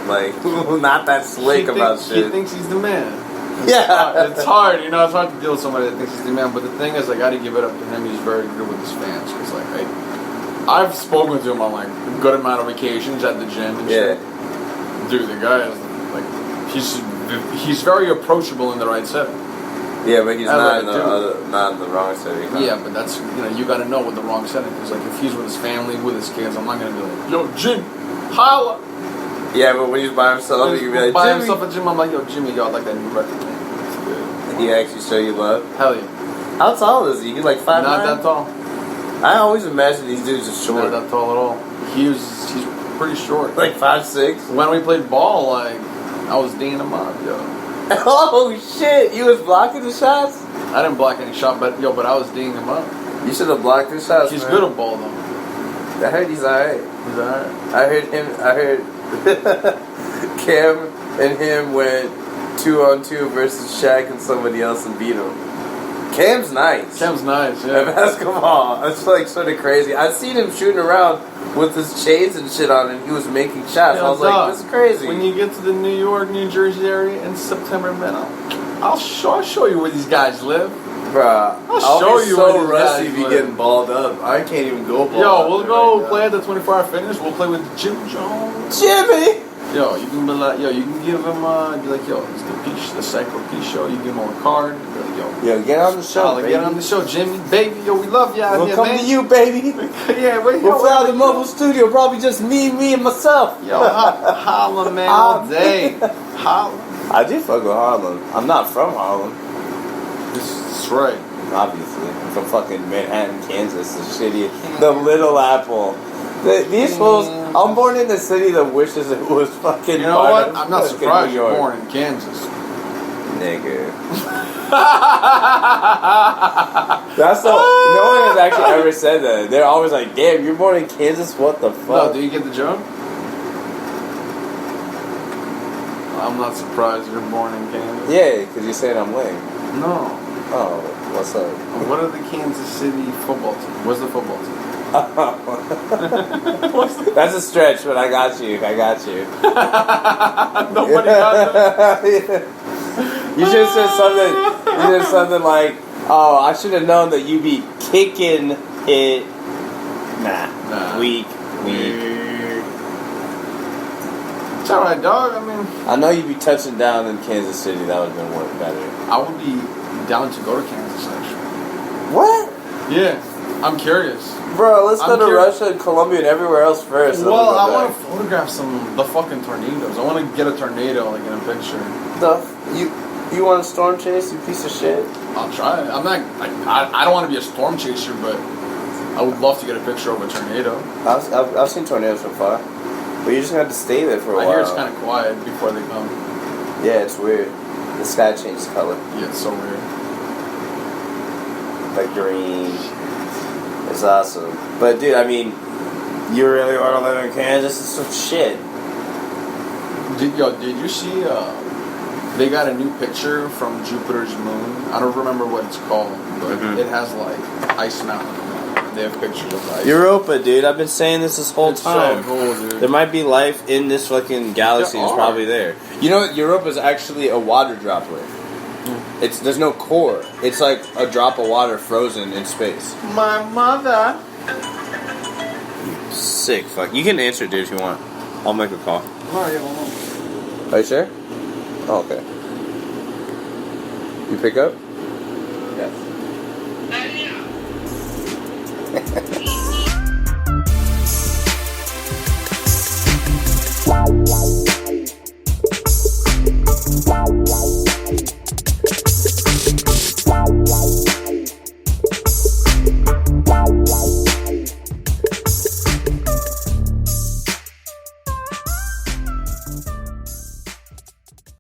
like not that slick about shit. He thinks he's the man. Yeah. It's hard, you know, it's hard to deal with somebody that thinks he's the man, but the thing is, I gotta give it up to him, he's very good with his fans, because, like, I've spoken to him on, like, a good amount of occasions at the gym and shit. Dude, the guy is, like, he's very approachable in the right setting. Yeah, but he's not in the wrong setting. Huh? Yeah, but that's, you know, you gotta know what the wrong setting is. Like, if he's with his family, with his kids, I'm not gonna be like, yo, Jim, holla! Yeah, but when he's by himself, you can be like, by Jimmy. himself at gym, I'm like, yo, Jimmy, yo, I like that new record, man. It's good. He actually show you love? Hell yeah. How tall is he? He's like 5'9"? Not that tall. I always imagine these dudes are short. Not that tall at all. He's pretty short. Like 5'6"? When we played ball, like, I was D'ing him up, yo. Oh shit, you was blocking the shots? I didn't block any shot, but I was D'ing him up. You should have blocked the shots, He's man. good at ball, though. I heard he's alright. He's alright. I heard Cam and him went 2-on-2 versus Shaq and somebody else and beat him. Cam's nice. Cam's nice, At yeah. basketball. It's like sort of crazy. I've seen him shooting around with his shades and shit on and he was making shots. Yeah, I was like, this is crazy. When you get to the New York, New Jersey area in September, man, I'll show you where these guys live. Bruh, I'll show you where so these rusty guys be live. getting balled up. I can't even go ball Yo, up we'll right go now. play at the 24-hour fitness. We'll play with Jim Jones. Jimmy! Yo, you can be like, yo, you can give him, be like, yo, it's the Psycho P Show. You give him a card. Be like, Yo, get on the show, baby. Get on the show, Jimmy, baby. Yo, we love you out We'll here, come man. to you, baby. Yeah, wait, We'll fly out the mobile studio. Probably just me and myself. Yo, holla, man, all day. Holla. I do fuck with Harlem. I'm not from Harlem, That's right. obviously. I'm from fucking Manhattan, Kansas. The shitty, the Little Apple. These fools. I'm born in the city that wishes it was fucking. You know part what? of I'm not fucking surprised New you're York. born in Kansas. Nigga. That's no one has actually ever said that. They're always like, damn, you're born in Kansas? What the fuck? No, do you get the joke? I'm not surprised you're born in Kansas. Yeah, because you said I'm lame. No. Oh, what's up? What are the Kansas City football team? What's the football team? That's a stretch, but I got you. Nobody got that. You should have said something. You should have something like, "Oh, I should have known that you'd be kicking it." Nah. Weak. It's alright, dog. I mean, I know you'd be touching down in Kansas City. That would have been better. I would be down to go to Kansas, actually. What? Yeah, I'm curious. Bro, let's go I'm to curious. Russia and Colombia and everywhere else first. Well, I want to photograph the fucking tornadoes. I want to get a tornado, like, in a picture. You want a storm chase, you piece of shit? I'll try it. I'm not. I don't want to be a storm chaser, but I would love to get a picture of a tornado. I've seen tornadoes from far. But you just have to stay there for a while. I hear it's kind of quiet before they come. Yeah, it's weird. The sky changes color. Yeah, it's so weird. Like green. It's awesome. But dude, I mean, you really want to live in Kansas? It's some shit. Did you see? They got a new picture from Jupiter's moon. I don't remember what it's called, but it has like Ice Mountain. They have pictures of ice. Europa, dude. I've been saying this whole time. So cool, dude. There might be life in this fucking galaxy. It's probably there. You know what? Europa is actually a water droplet. There's no core. It's like a drop of water frozen in space. My mother. Sick fuck. You can answer, dude, if you want. I'll make a call. Oh, yeah, hold on. Are you sure? Oh, okay. You pick up? Yeah.